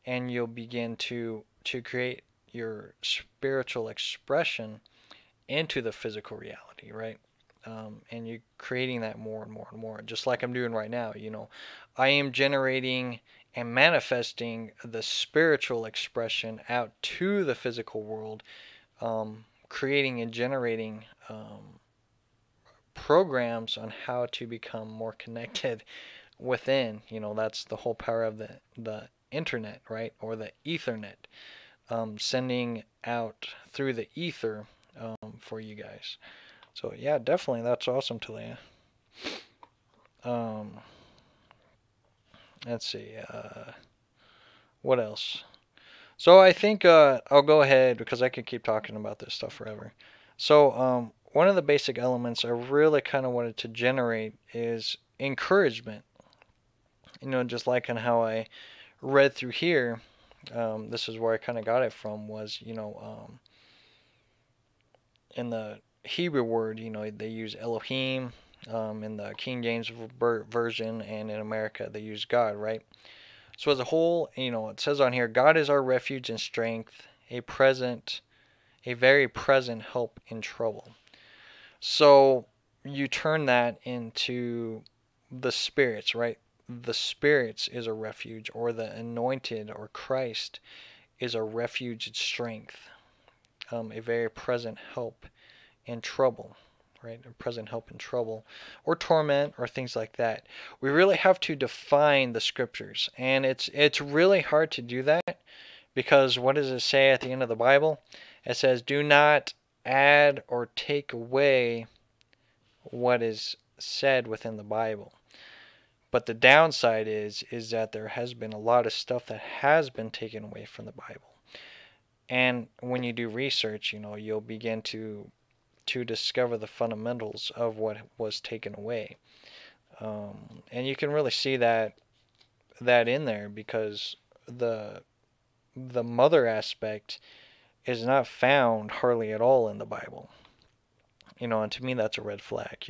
A: and you'll begin to create your spiritual expression into the physical reality, right? And you're creating that more and more and more, just like I'm doing right now. I am generating and manifesting the spiritual expression out to the physical world, creating and generating programs on how to become more connected within. That's the whole power of the internet, right? Or the Ethernet, sending out through the ether for you guys. So yeah, definitely, that's awesome, Talia. Let's see, what else? So I think I'll go ahead because I could keep talking about this stuff forever. So one of the basic elements I really kind of wanted to generate is encouragement. Just like on how I read through here, this is where I kind of got it from, was, in the Hebrew word, they use Elohim, in the King James version, and in America they use God, right? So as a whole, it says on here, God is our refuge and strength, a very present help in trouble. So you turn that into the spirits, right? The spirits is a refuge, or the anointed or Christ is a refuge and strength, a very present help in trouble, right? A present help in trouble or torment or things like that. We really have to define the scriptures, and it's really hard to do that, because what does it say at the end of the Bible? It says, "Do not add or take away what is said within the Bible." But the downside is that there has been a lot of stuff that has been taken away from the Bible. And when you do research, you'll begin to discover the fundamentals of what was taken away. And you can really see that in there, because the mother aspect is not found hardly at all in the Bible. And to me that's a red flag.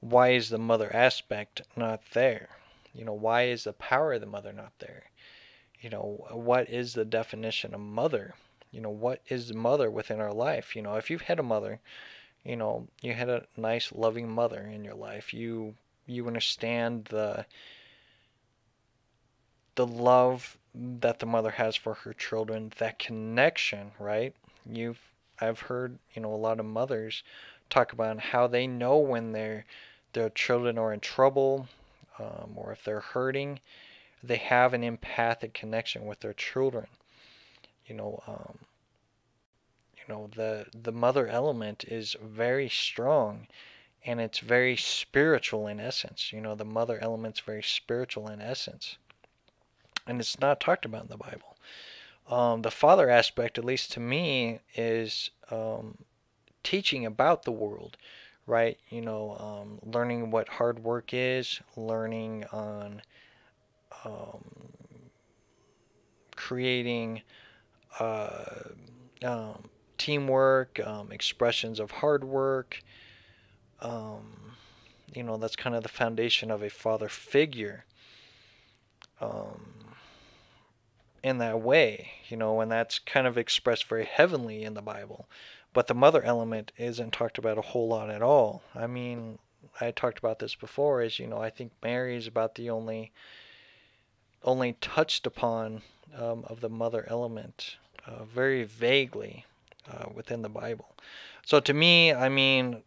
A: Why is the mother aspect not there? Why is the power of the mother not there? What is the definition of mother? What is mother within our life? If you've had a mother, you had a nice loving mother in your life, you understand the love that the mother has for her children, that connection, right? I've heard, a lot of mothers talk about how they know when their children are in trouble, or if they're hurting. They have an empathic connection with their children. The mother element is very strong, and it's very spiritual in essence. The mother element's very spiritual in essence, and it's not talked about in the Bible. The father aspect, at least to me, is teaching about the world, right? Learning what hard work is, learning on creating teamwork, expressions of hard work. That's kind of the foundation of a father figure, in that way, and that's kind of expressed very heavenly in the Bible. But the mother element isn't talked about a whole lot at all. I mean, I talked about this before, I think Mary is about the only touched upon of the mother element, very vaguely, within the Bible. So to me, I mean,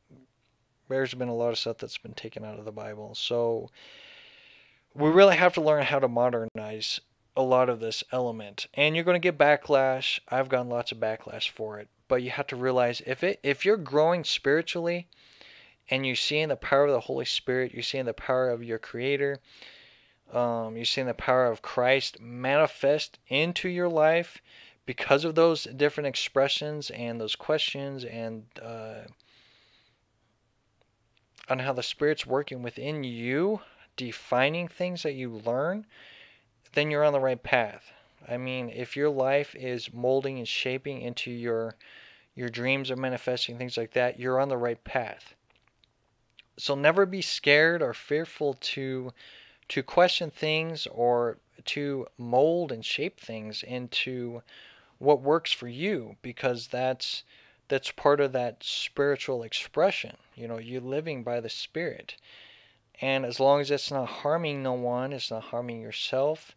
A: there's been a lot of stuff that's been taken out of the Bible. So we really have to learn how to modernize a lot of this element. And you're going to get backlash. I've gotten lots of backlash for it. But you have to realize, if you're growing spiritually and you're seeing the power of the Holy Spirit, you're seeing the power of your Creator, you're seeing the power of Christ manifest into your life because of those different expressions and those questions, and on how the Spirit's working within you, defining things that you learn, then you're on the right path. I mean, if your life is molding and shaping into your dreams are manifesting, things like that, you're on the right path. So never be scared or fearful to question things, or to mold and shape things into what works for you, because that's part of that spiritual expression. You're living by the Spirit, and as long as it's not harming no one, it's not harming yourself,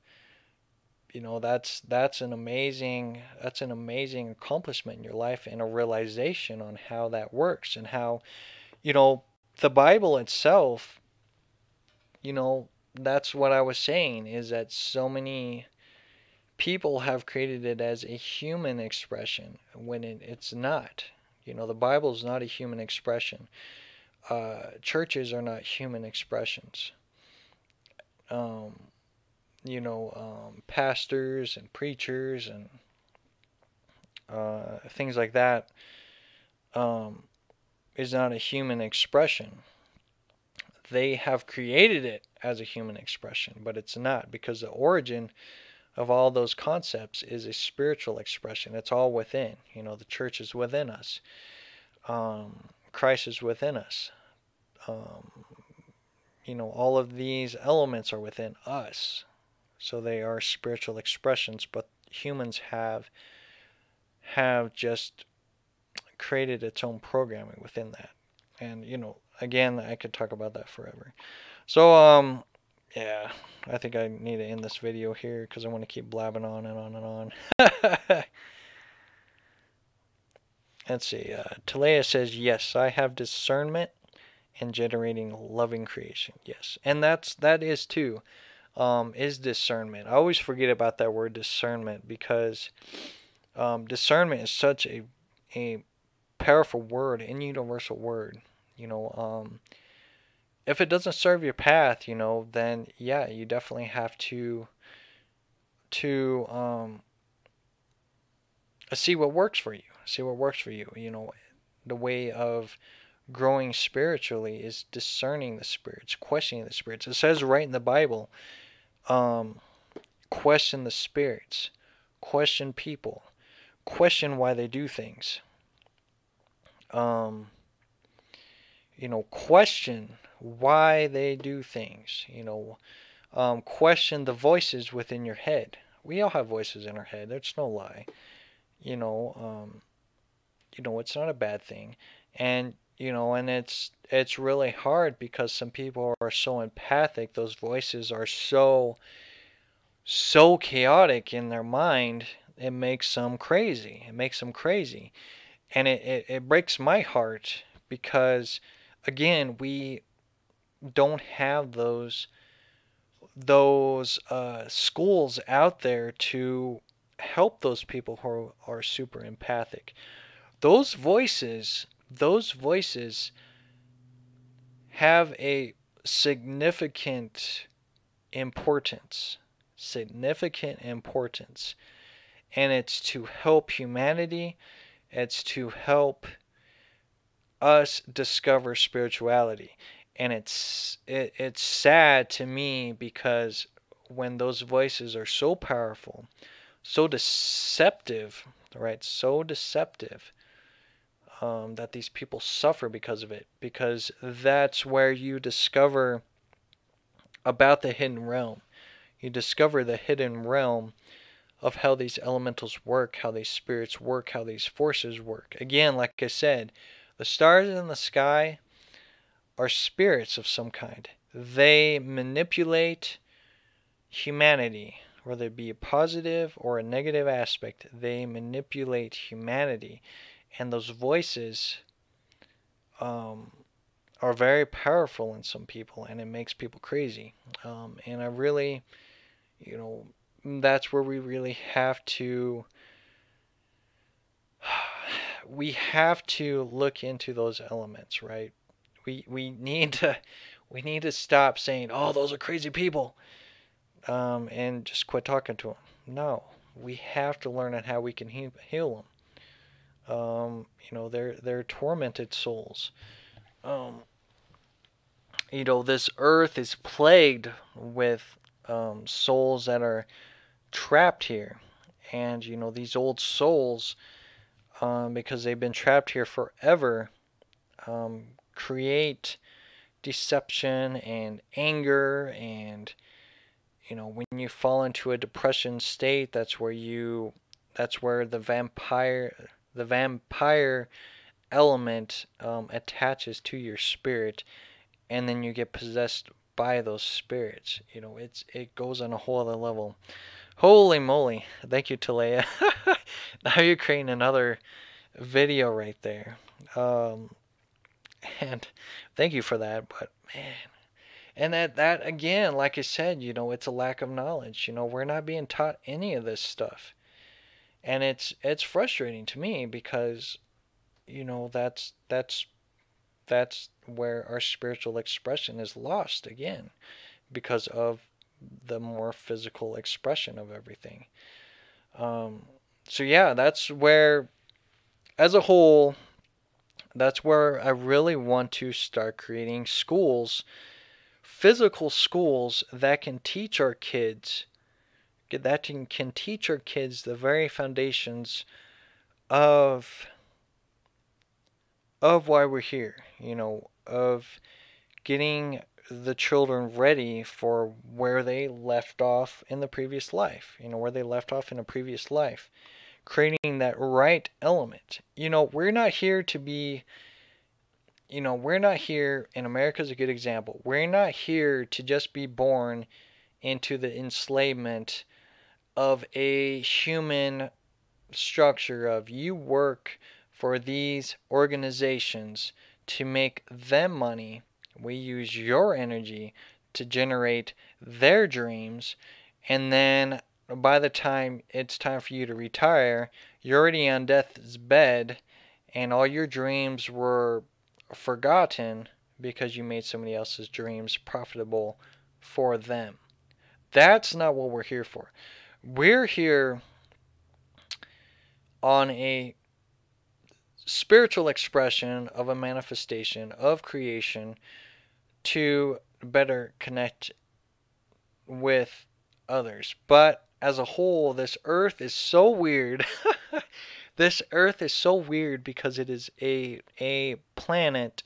A: that's an amazing accomplishment in your life, and a realization on how that works, and how the Bible itself, that's what I was saying, is that so many people have created it as a human expression when it's not. The Bible is not a human expression. Churches are not human expressions. Pastors and preachers and things like that is not a human expression. they have created it as a human expression, but it's not, because the origin of all those concepts is a spiritual expression. It's all within. The church is within us. Christ is within us. All of these elements are within us. So they are spiritual expressions, but humans have just created its own programming within that. And, again, I could talk about that forever. So, yeah, I think I need to end this video here because I want to keep blabbing on and on and on. Let's see. Talea says, yes, I have discernment and generating loving creation. Yes. And that is too, is discernment. I always forget about that word discernment, because discernment is such a powerful word and universal word. If it doesn't serve your path, then yeah, you definitely have to see what works for you. See what works for you. The way of growing spiritually is discerning the spirits, questioning the spirits. It says right in the Bible, question the spirits, question people, question why they do things. Question why they do things. Question the voices within your head. We all have voices in our head. There's no lie. It's not a bad thing. And and it's really hard because some people are so empathic. Those voices are so chaotic in their mind. It makes them crazy. And it breaks my heart because, again, we don't have those schools out there to help those people who are super empathic. Those voices have a significant importance, and it's to help humanity. It's to help us discover spirituality. And it's sad to me because when those voices are so powerful, so deceptive, right? So deceptive, that these people suffer because of it. Because that's where you discover about the hidden realm. You discover the hidden realm of how these elementals work, how these spirits work, how these forces work. Again, like I said, the stars in the sky are spirits of some kind. They manipulate humanity, whether it be a positive or a negative aspect. They manipulate humanity. And those voices are very powerful in some people, and it makes people crazy. And I really, that's where we really have to look into those elements, right? We need to stop saying, "Oh, those are crazy people," and just quit talking to them. No, we have to learn on how we can heal them. They're tormented souls. This earth is plagued with souls that are trapped here, and these old souls, because they've been trapped here forever, create deception and anger. And when you fall into a depression state, that's where the vampire element attaches to your spirit, and then you get possessed by those spirits. It goes on a whole other level. Holy moly. Thank you, Talea. Now you're creating another video right there. And thank you for that. But man, and that again, like I said, it's a lack of knowledge. We're not being taught any of this stuff. And it's frustrating to me because that's where our spiritual expression is lost again, because of the more physical expression of everything. So yeah, that's where, as a whole, that's where I really want to start creating schools physical schools that can teach our kids, can teach our kids the very foundations of why we're here, of getting the children ready for where they left off in the previous life, where they left off in a previous life, creating that right element. We're not here to be, we're not here, and America's a good example. We're not here to just be born into the enslavement of a human structure of you work for these organizations to make them money. We use your energy to generate their dreams, and then by the time it's time for you to retire, you're already on death's bed, and all your dreams were forgotten because you made somebody else's dreams profitable for them. That's not what we're here for. We're here on a spiritual expression of a manifestation of creation to better connect with others. But as a whole, this earth is so weird. This earth is so weird because it is a planet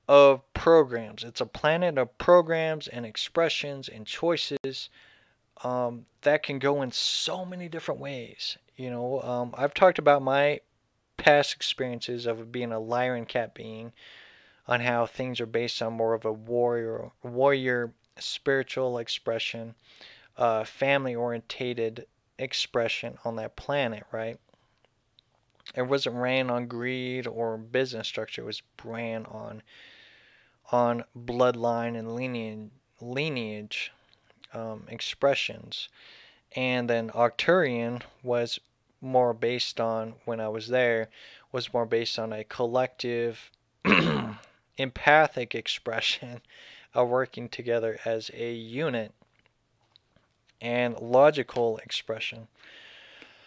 A: of programs. It's a planet of programs and expressions and choices that can go in so many different ways. I've talked about my past experiences of being a liar and cat being, on how things are based on more of a warrior spiritual expression, family orientated expression on that planet, right? It wasn't ran on greed or business structure. It was ran on bloodline and lineage expressions. And then Arcturian was more based on, when I was there, was more based on a collective empathic expression of working together as a unit and logical expression.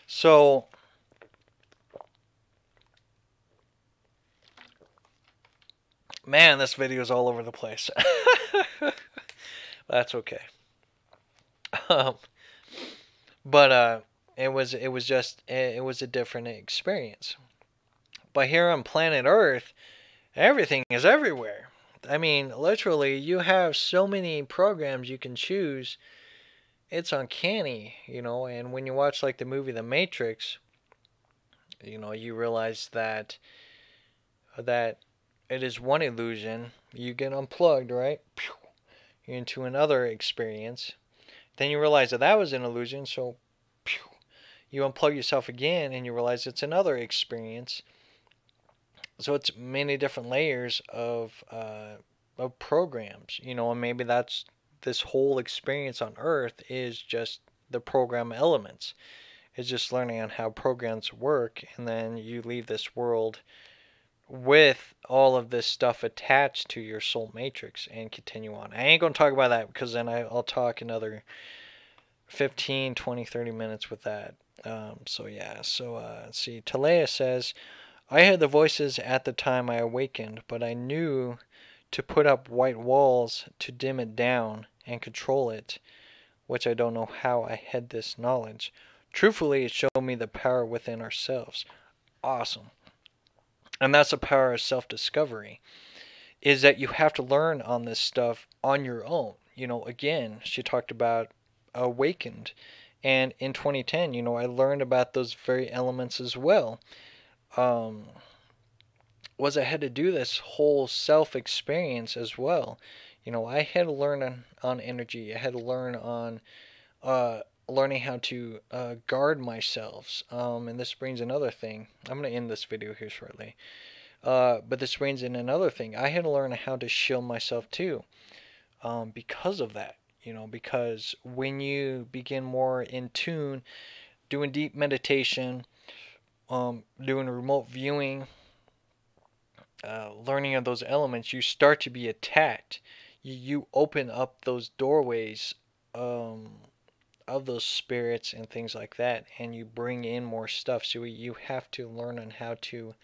A: So man, this video is all over the place. That's okay. But it was a different experience. But here on planet Earth, everything is everywhere. I mean, literally, you have so many programs you can choose. It's uncanny, and when you watch like the movie The Matrix, you realize that it is one illusion. You get unplugged, right? You're into another experience. Then you realize that was an illusion, so you unplug yourself again and you realize it's another experience. So it's many different layers of programs, and maybe that's this whole experience on Earth is just the program elements. It's just learning on how programs work, and then you leave this world with all of this stuff attached to your soul matrix and continue on. I ain't going to talk about that because then I'll talk another 15, 20, 30 minutes with that. So let's see. Talea says, I had the voices at the time I awakened, but I knew to put up white walls to dim it down and control it, which I don't know how I had this knowledge. Truthfully, it showed me the power within ourselves. Awesome. And that's the power of self-discovery, is that you have to learn on this stuff on your own. Again, she talked about awakened. And in 2010, I learned about those very elements as well. Was I had to do this whole self-experience as well. I had to learn on energy. I had to learn on learning how to guard myself. And this brings another thing. I'm going to end this video here shortly. But this brings in another thing. I had to learn how to shield myself too. Because of that. Because when you begin more in tune, doing deep meditation, doing remote viewing, learning of those elements, you start to be attacked. You open up those doorways of those spirits and things like that, and you bring in more stuff. So you have to learn on how to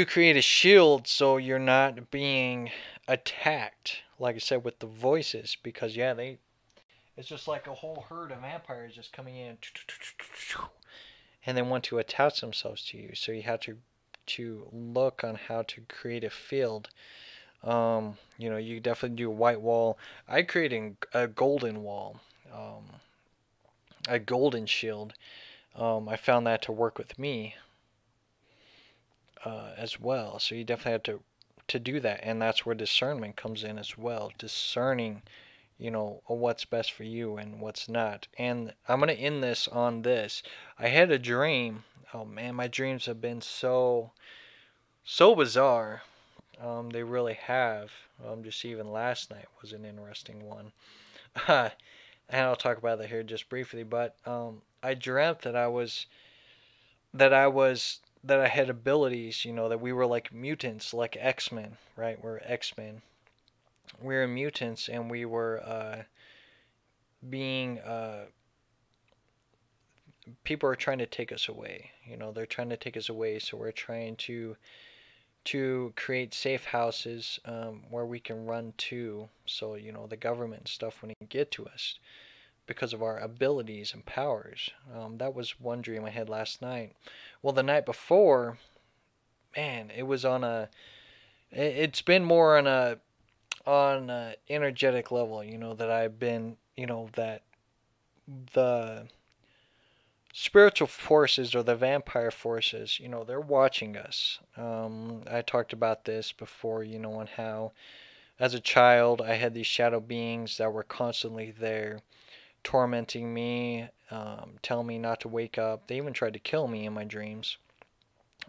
A: create a shield so you're not being attacked, like I said, with the voices, because yeah, it's just like a whole herd of vampires just coming in and they want to attach themselves to you. So you have to look on how to create a field. You know, you definitely do a white wall. I created a golden wall, a golden shield. I found that to work with me as well. So you definitely have to do that, and that's where discernment comes in as well. Discerning, you know, what's best for you and what's not. And I'm gonna end this on this. I had a dream. Oh man, my dreams have been so bizarre. They really have. Just even last night was an interesting one. And I'll talk about that here just briefly. But I dreamt that I had abilities. You know, that we were like mutants, like X-Men, right? We're X-Men. We were mutants, and we were being people are trying to take us away. You know, they're trying to take us away, so we're trying to create safe houses where we can run to, so you know the government and stuff when it get to us because of our abilities and powers. That was one dream I had last night. Well, the night before, man, it was on a. It's been more on a energetic level. You know that I've been. You know that the spiritual forces or the vampire forces, you know, they're watching us. I talked about this before, you know, on how as a child I had these shadow beings that were constantly there tormenting me, telling me not to wake up. They even tried to kill me in my dreams.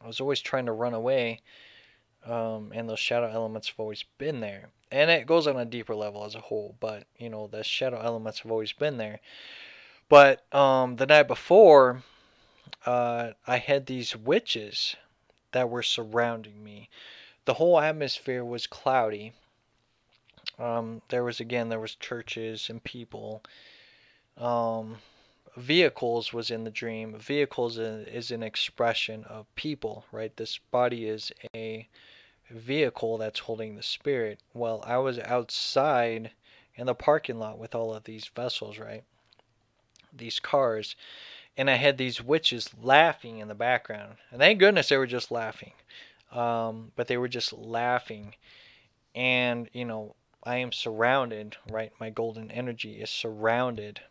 A: I was always trying to run away, and those shadow elements have always been there. And it goes on a deeper level as a whole, but, you know, the shadow elements have always been there. But the night before, I had these witches that were surrounding me. The whole atmosphere was cloudy. There was churches and people. Um, Vehicles was in the dream. Vehicles is an expression of people, right? This body is a vehicle that's holding the spirit. Well, I was outside in the parking lot with all of these vessels, right? These cars. And I had these witches laughing in the background. And thank goodness they were just laughing. But they were just laughing. And, you know, I am surrounded, right? My golden energy is surrounded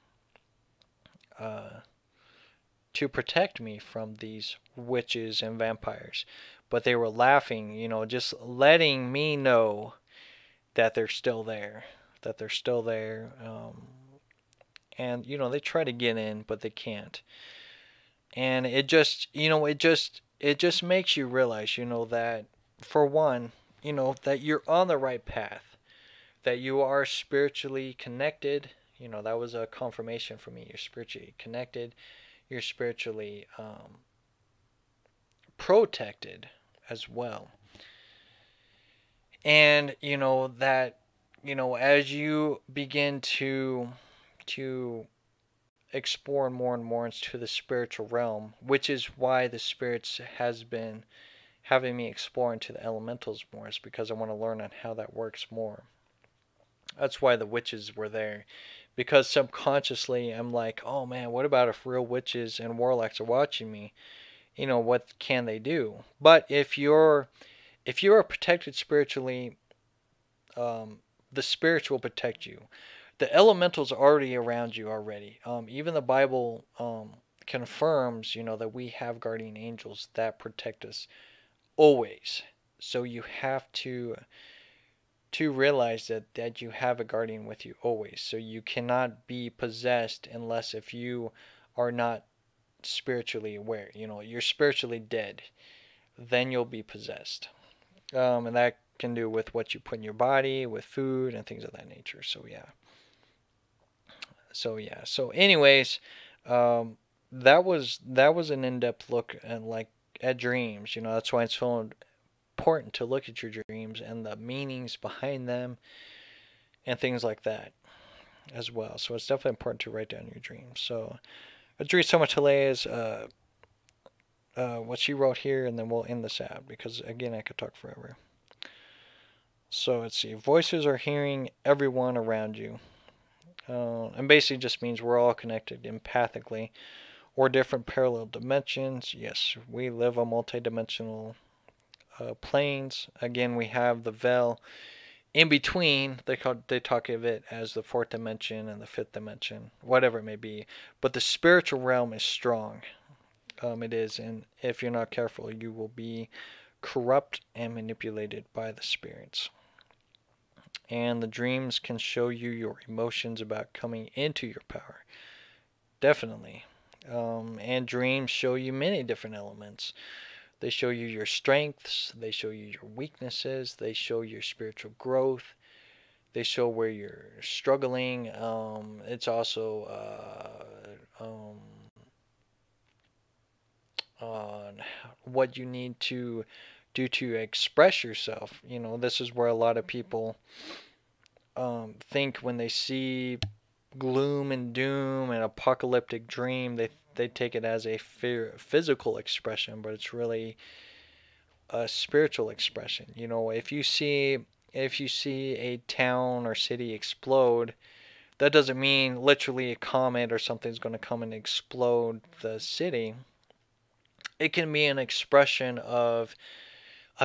A: to protect me from these witches and vampires. But they were laughing, you know, just letting me know that they're still there. That they're still there. And, you know, they try to get in, but they can't. And it just, you know, it just makes you realize, you know, that for one, you know, that you're on the right path, that you are spiritually connected. You know, that was a confirmation for me. You're spiritually connected. You're spiritually protected as well. And, you know, that, you know, as you begin to explore more and more into the spiritual realm, which is why the spirits has been having me explore into the elementals more, is because I want to learn on how that works more. That's why the witches were there, because subconsciously I'm like, oh man, what about if real witches and warlocks are watching me? You know, what can they do? But if you're protected spiritually, the spirits will protect you. The elementals are already around you already. Even the Bible confirms, you know, that we have guardian angels that protect us always. So you have to realize that you have a guardian with you always. So you cannot be possessed unless if you are not spiritually aware. You know, you're spiritually dead. Then you'll be possessed. And that can do with what you put in your body, with food and things of that nature. So yeah. So anyways, that was an in-depth look at dreams. You know, that's why it's so important to look at your dreams and the meanings behind them and things like that as well. So it's definitely important to write down your dreams. So Adri Somatale is what she wrote here, and then we'll end this out because again I could talk forever. So let's see. Voices are hearing everyone around you. And basically just means we're all connected empathically, or different parallel dimensions. Yes, we live on multidimensional planes. Again, we have the veil in between. They talk of it as the fourth dimension and the fifth dimension, whatever it may be. But the spiritual realm is strong. It is, and if you're not careful, you will be corrupt and manipulated by the spirits. And the dreams can show you your emotions about coming into your power. Definitely. And dreams show you many different elements. They show you your strengths, they show you your weaknesses, they show your spiritual growth, they show where you're struggling. It's also on what you need to do to express yourself. This is where a lot of people think when they see gloom and doom and apocalyptic dream, they take it as a physical expression, but it's really a spiritual expression. If you see a town or city explode, that doesn't mean literally a comet or something's going to come and explode the city. It can be an expression of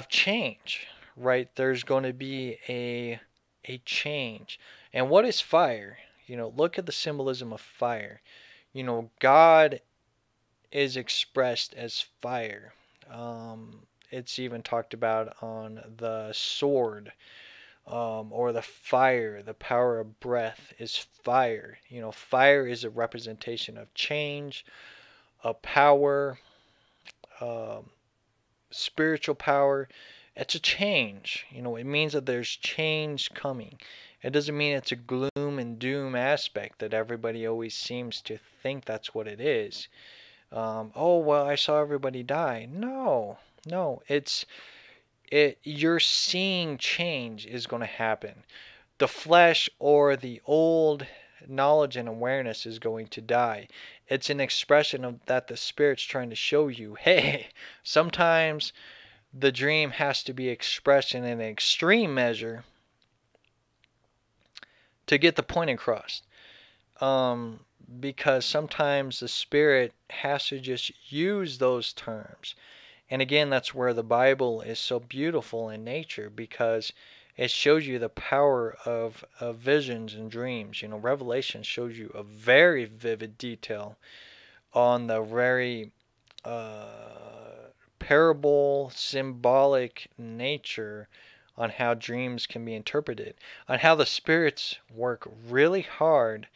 A: change, right? There's going to be a change. And what is fire? Look at the symbolism of fire. God is expressed as fire. It's even talked about on the sword, or the fire. The power of breath is fire. Fire is a representation of change, of power, spiritual power. It's a change. It means that there's change coming. It doesn't mean it's a gloom and doom aspect that everybody always seems to think that's what it is. Oh, well, I saw everybody die. No, you're seeing change is going to happen. The flesh or the old knowledge and awareness is going to die. It's an expression of that the spirit's trying to show you, hey, sometimes the dream has to be expressed in an extreme measure to get the point across. Because sometimes the spirit has to just use those terms. And again, that's where the Bible is so beautiful in nature, because it shows you the power of visions and dreams. Revelation shows you a very vivid detail on the very parable, symbolic nature on how dreams can be interpreted, on how the spirits work really hard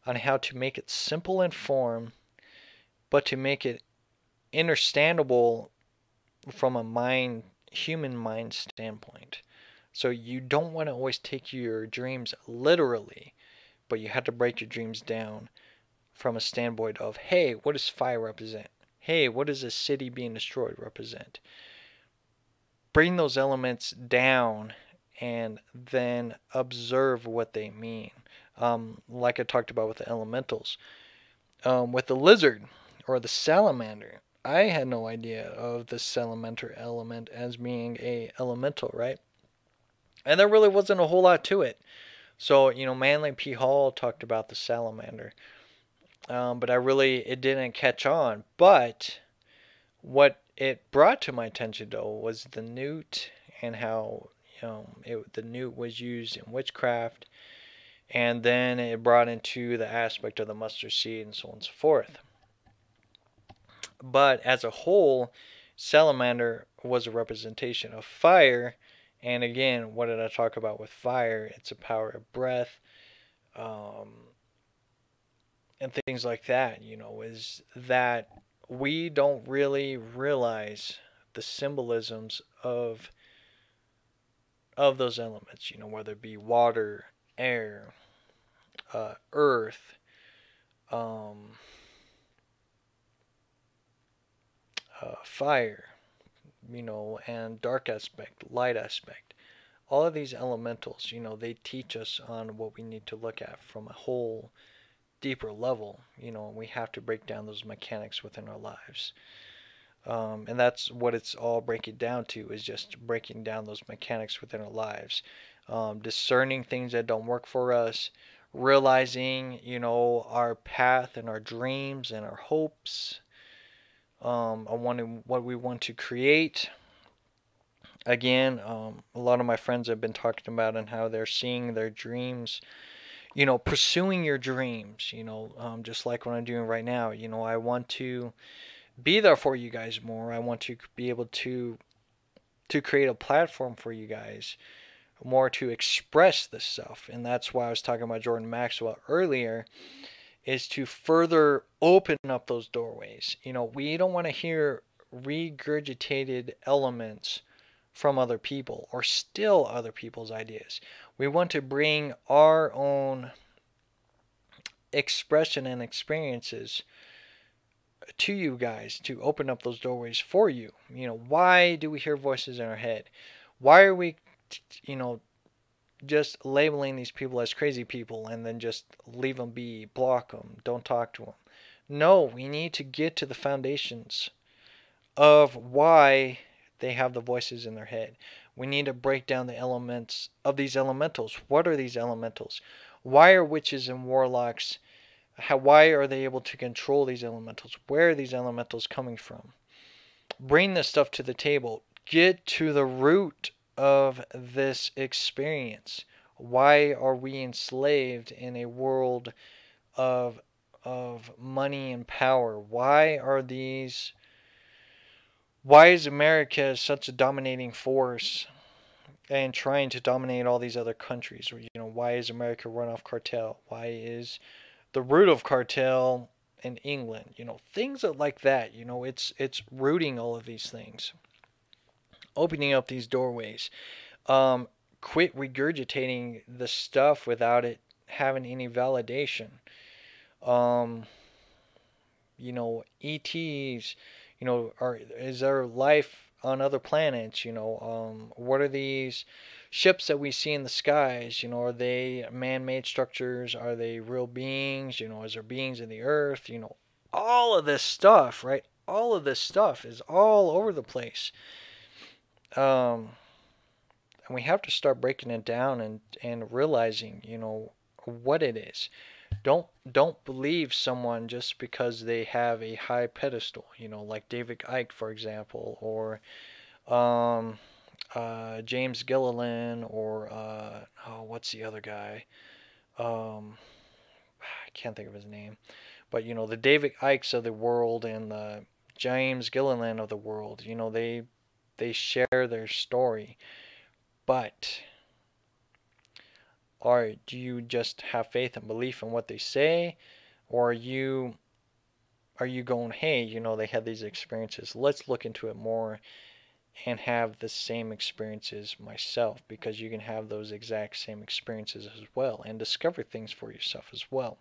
A: on how to make it simple in form, but to make it understandable from a human mind standpoint. So you don't want to always take your dreams literally, but you have to break your dreams down from a standpoint of, hey, what does fire represent? Hey, what does a city being destroyed represent? Bring those elements down and then observe what they mean. Like I talked about with the elementals. With the lizard or the salamander, I had no idea of the salamander element as being a elemental, right? And there really wasn't a whole lot to it. So, Manly P. Hall talked about the salamander. But it didn't catch on. But what it brought to my attention, though, was the newt and how, the newt was used in witchcraft. And then it brought into the aspect of the mustard seed and so on and so forth. But as a whole, salamander was a representation of fire. And again, what did I talk about with fire? It's a power of breath, and things like that, is that we don't really realize the symbolisms of those elements, whether it be water, air, earth, fire, and dark aspect, light aspect. All of these elementals, they teach us on what we need to look at from a whole deeper level, and we have to break down those mechanics within our lives. And that's what it's all breaking down to, is just breaking down those mechanics within our lives. Discerning things that don't work for us, realizing, our path and our dreams and our hopes, on what we want to create. Again, a lot of my friends have been talking about and how they're seeing their dreams, pursuing your dreams, just like what I'm doing right now. I want to be there for you guys more. I want to be able to create a platform for you guys more to express this stuff. And that's why I was talking about Jordan Maxwell earlier, is to further open up those doorways. We don't want to hear regurgitated elements from other people or steal other people's ideas. We want to bring our own expression and experiences to you guys to open up those doorways for you. Why do we hear voices in our head? Why are we, just labeling these people as crazy people and then just leave them be, block them, don't talk to them? No, we need to get to the foundations of why they have the voices in their head. We need to break down the elements of these elementals. What are these elementals? Why are witches and warlocks, why are they able to control these elementals? Where are these elementals coming from? Bring this stuff to the table. Get to the root of this experience. Why are we enslaved in a world of money and power? Why is America such a dominating force and trying to dominate all these other countries? Why is America run off cartel? Why is the root of cartel in England? Things like that. It's rooting all of these things, opening up these doorways. Quit regurgitating the stuff without it having any validation. ETs, is there life on other planets? What are these ships that we see in the skies? Are they man-made structures? Are they real beings? Is there beings in the earth? All of this stuff, right? All of this stuff is all over the place. And we have to start breaking it down and realizing, what it is. Don't believe someone just because they have a high pedestal, like David Icke, for example, or James Gilliland, or what's the other guy? I can't think of his name, but the David Ickes of the world and the James Gilliland of the world, they share their story, but do you just have faith and belief in what they say, or are you going, hey, they had these experiences, let's look into it more and have the same experiences myself, because you can have those exact same experiences as well and discover things for yourself as well.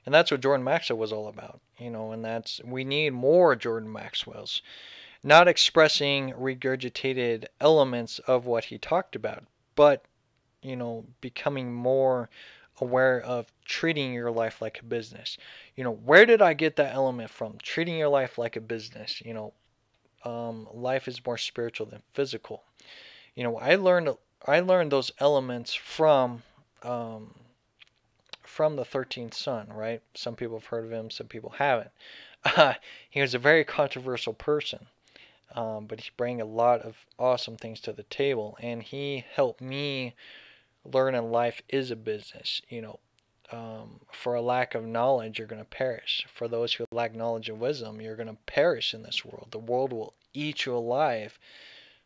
A: And that's what Jordan Maxwell was all about, and we need more Jordan Maxwells, not expressing regurgitated elements of what he talked about, but becoming more aware of treating your life like a business. Where did I get that element from? Treating your life like a business. Life is more spiritual than physical. I learned those elements from the 13th Son, right? Some people have heard of him, some people haven't. He was a very controversial person, but he brought a lot of awesome things to the table, and he helped me learning life is a business. For a lack of knowledge, you're going to perish. For those who lack knowledge and wisdom, you're going to perish in this world. The world will eat you alive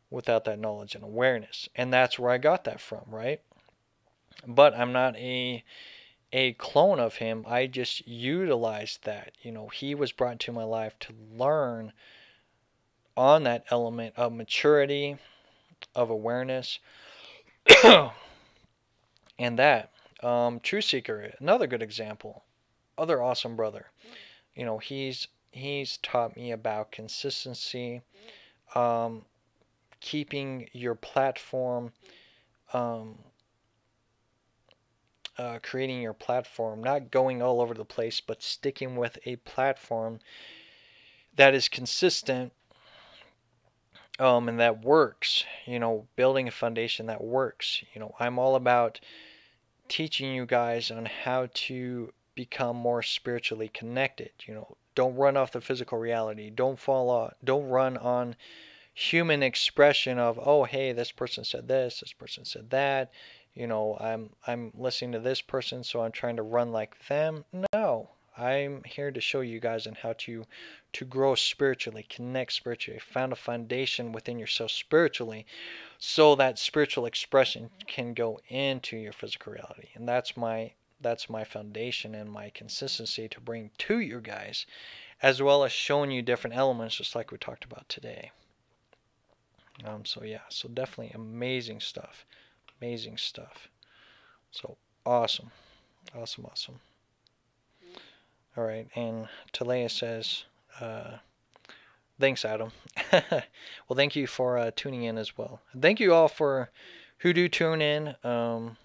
A: without that knowledge and awareness. And that's where I got that from, right? But I'm not a clone of him. I just utilized that. He was brought into my life to learn on that element of maturity, of awareness, and that. True Seeker, another good example. Other awesome brother. He's taught me about consistency, keeping your platform, creating your platform, not going all over the place, but sticking with a platform that is consistent, and that works, building a foundation that works. I'm all about teaching you guys on how to become more spiritually connected. Don't run off the physical reality. Don't fall off. Don't run on human expression of, oh, hey, this person said this person said that. I'm listening to this person, so I'm trying to run like them. No, I'm here to show you guys on how to grow spiritually, connect spiritually, found a foundation within yourself spiritually, so that spiritual expression can go into your physical reality. And that's my foundation and my consistency to bring to you guys, as well as showing you different elements, just like we talked about today. So yeah, so definitely amazing stuff. Amazing stuff. So awesome. Awesome, awesome. All right, and Talea says, thanks, Adam. Well, thank you for tuning in as well. Thank you all for who do tune in, and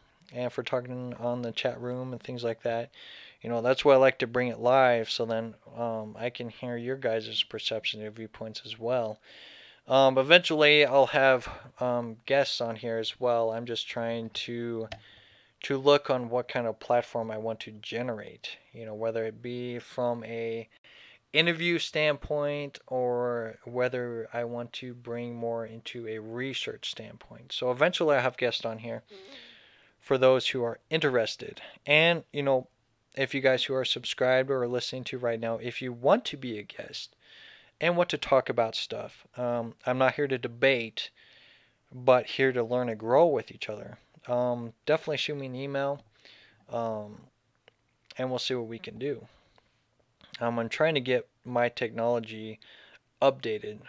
A: for talking on the chat room and things like that. That's why I like to bring it live, so then I can hear your guys' perception and viewpoints as well. Eventually, I'll have guests on here as well. I'm just trying to look on what kind of platform I want to generate. Whether it be from a interview standpoint or whether I want to bring more into a research standpoint. So eventually, I have guests on here for those who are interested. And if you guys who are subscribed or are listening to right now, if you want to be a guest and want to talk about stuff. I'm not here to debate, but here to learn and grow with each other. Definitely shoot me an email, and we'll see what we can do. I'm trying to get my technology updated,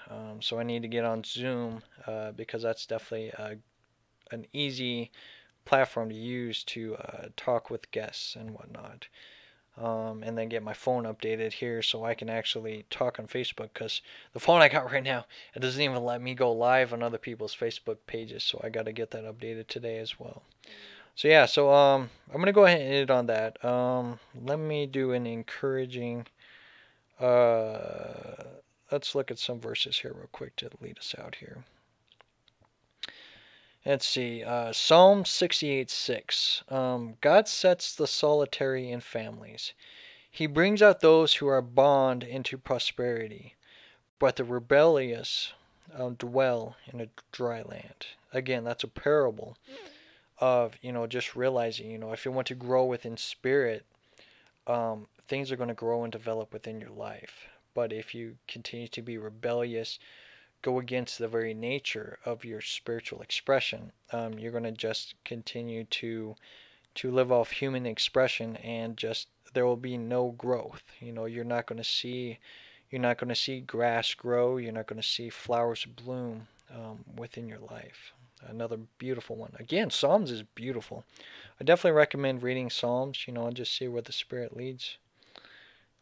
A: so I need to get on Zoom, because that's definitely an easy platform to use to talk with guests and whatnot. And then get my phone updated here so I can actually talk on Facebook, because the phone I got right now, it doesn't even let me go live on other people's Facebook pages, so I got to get that updated today as well. So yeah, so I'm gonna go ahead and end on that. Let me do an encouraging. Let's look at some verses here real quick to lead us out here. Let's see, Psalm 68:6. God sets the solitary in families. He brings out those who are bond into prosperity, but the rebellious dwell in a dry land. Again, that's a parable of, just realizing, if you want to grow within spirit, things are going to grow and develop within your life. But if you continue to be rebellious, go against the very nature of your spiritual expression, you're going to just continue to live off human expression, and just there will be no growth. You're not going to see grass grow. You're not going to see flowers bloom within your life. Another beautiful one. Again, Psalms is beautiful. I definitely recommend reading Psalms. And just see where the Spirit leads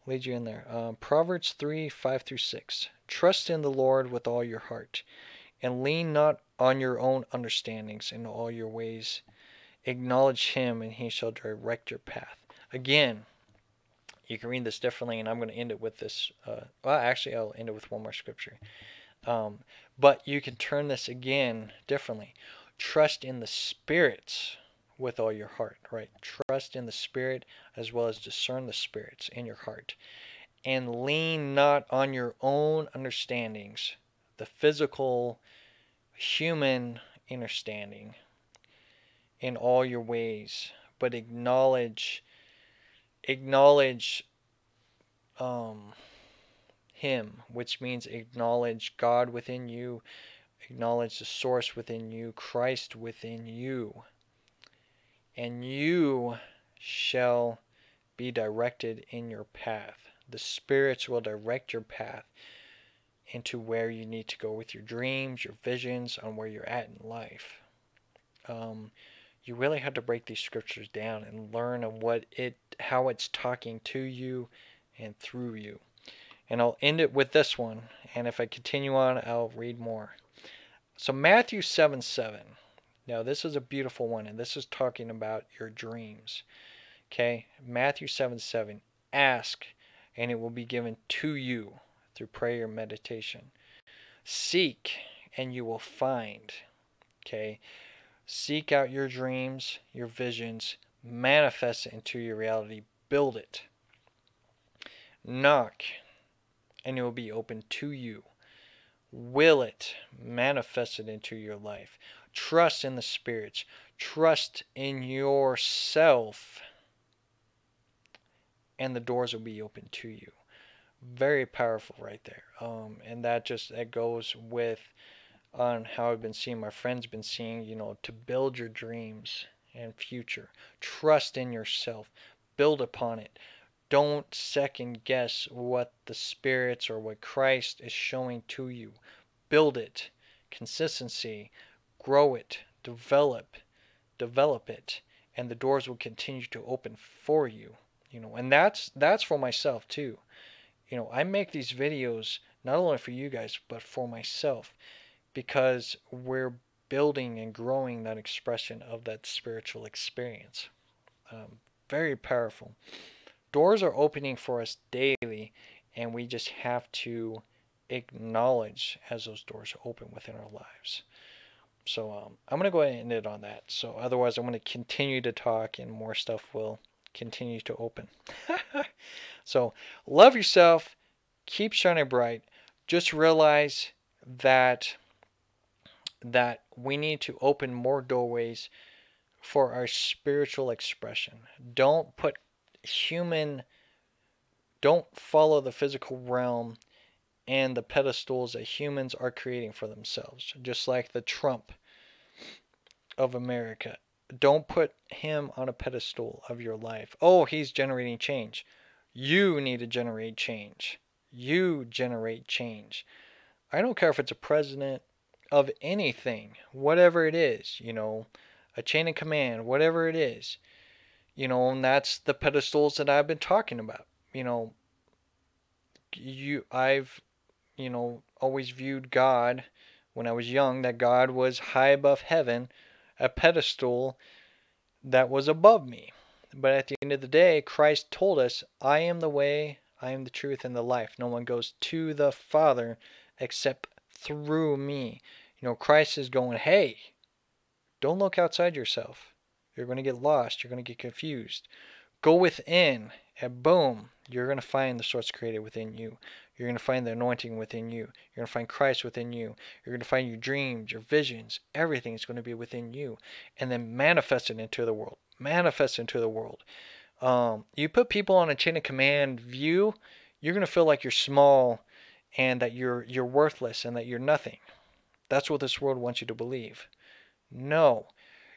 A: you in there. Proverbs 3:5-6. Trust in the Lord with all your heart, and lean not on your own understandings. In all your ways acknowledge him, and he shall direct your path. Again, you can read this differently, and I'm going to end it with this. Actually, I'll end it with one more scripture. But you can turn this again differently. Trust in the spirits with all your heart, right? Trust in the Spirit, as well as discern the spirits in your heart. And lean not on your own understandings, the physical, human understanding, in all your ways, but acknowledge him, which means acknowledge God within you, acknowledge the source within you, Christ within you, and you shall be directed in your path. The spirits will direct your path into where you need to go with your dreams, your visions, on where you're at in life. You really have to break these scriptures down and learn on how it's talking to you and through you. And I'll end it with this one, and if I continue on, I'll read more. So Matthew 7:7. Now this is a beautiful one, and this is talking about your dreams. Okay, Matthew 7:7. Ask, and it will be given to you. through prayer and meditation. Seek and you will find. Okay? Seek out your dreams, your visions, manifest it into your reality, build it. Knock and it will be open to you. Will it, manifest it into your life. Trust in the spirits. Trust in yourself. And the doors will be open to you. Very powerful right there. And that goes with on how I've been seeing, my friends been seeing, to build your dreams and future. Trust in yourself. Build upon it. Don't second guess what the spirits or what Christ is showing to you. Build it. Consistency. Grow it. Develop it. And the doors will continue to open for you. And that's for myself too. I make these videos not only for you guys, but for myself, because we're building and growing that expression of that spiritual experience. Very powerful. Doors are opening for us daily, and we just have to acknowledge as those doors open within our lives. So I'm going to go ahead and end it on that. So otherwise I'm going to continue to talk and more stuff will continue to open. So love yourself. Keep shining bright. Just realize that we need to open more doorways for our spiritual expression. Don't follow the physical realm and the pedestals that humans are creating for themselves. Just like the Trump of America. Don't put him on a pedestal of your life. Oh, he's generating change. You need to generate change. You generate change. I don't care if it's a president of anything, whatever it is, a chain of command, whatever it is, and that's the pedestals that I've been talking about. I've always viewed God when I was young, that God was high above heaven, a pedestal that was above me. But at the end of the day, Christ told us, I am the way, I am the truth, and the life. No one goes to the Father except through me. Christ is going, hey, don't look outside yourself. You're going to get lost. You're going to get confused. Go within, and boom, you're going to find the source created within you. You're going to find the anointing within you. You're going to find Christ within you. You're going to find your dreams, your visions. Everything is going to be within you. And then manifest it into the world. Manifest into the world. You put people on a chain of command view, you're going to feel like you're small and that you're worthless and that you're nothing. That's what this world wants you to believe. No.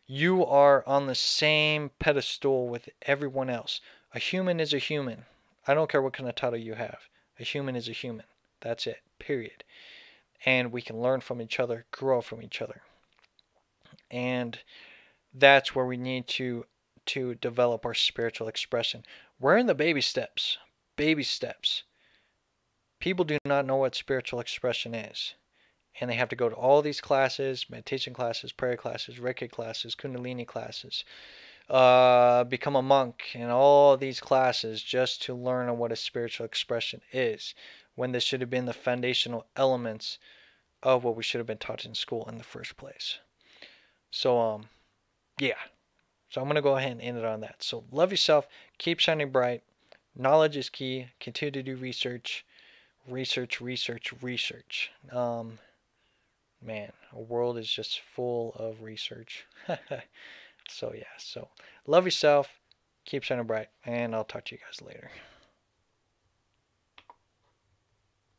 A: You are on the same pedestal with everyone else. A human is a human. I don't care what kind of title you have. A human is a human. That's it. Period. And we can learn from each other, grow from each other. And that's where we need to develop our spiritual expression. We're in the baby steps. Baby steps. People do not know what spiritual expression is. And they have to go to all these classes, meditation classes, prayer classes, Reiki classes, Kundalini classes, become a monk, and all these classes just to learn on what a spiritual expression is, when this should have been the foundational elements of what we should have been taught in school in the first place. So, yeah. So I'm going to go ahead and end it on that. So love yourself. Keep shining bright. Knowledge is key. Continue to do research. Research. Man, our world is just full of research. So yeah, love yourself, keep shining bright, and I'll talk to you guys later.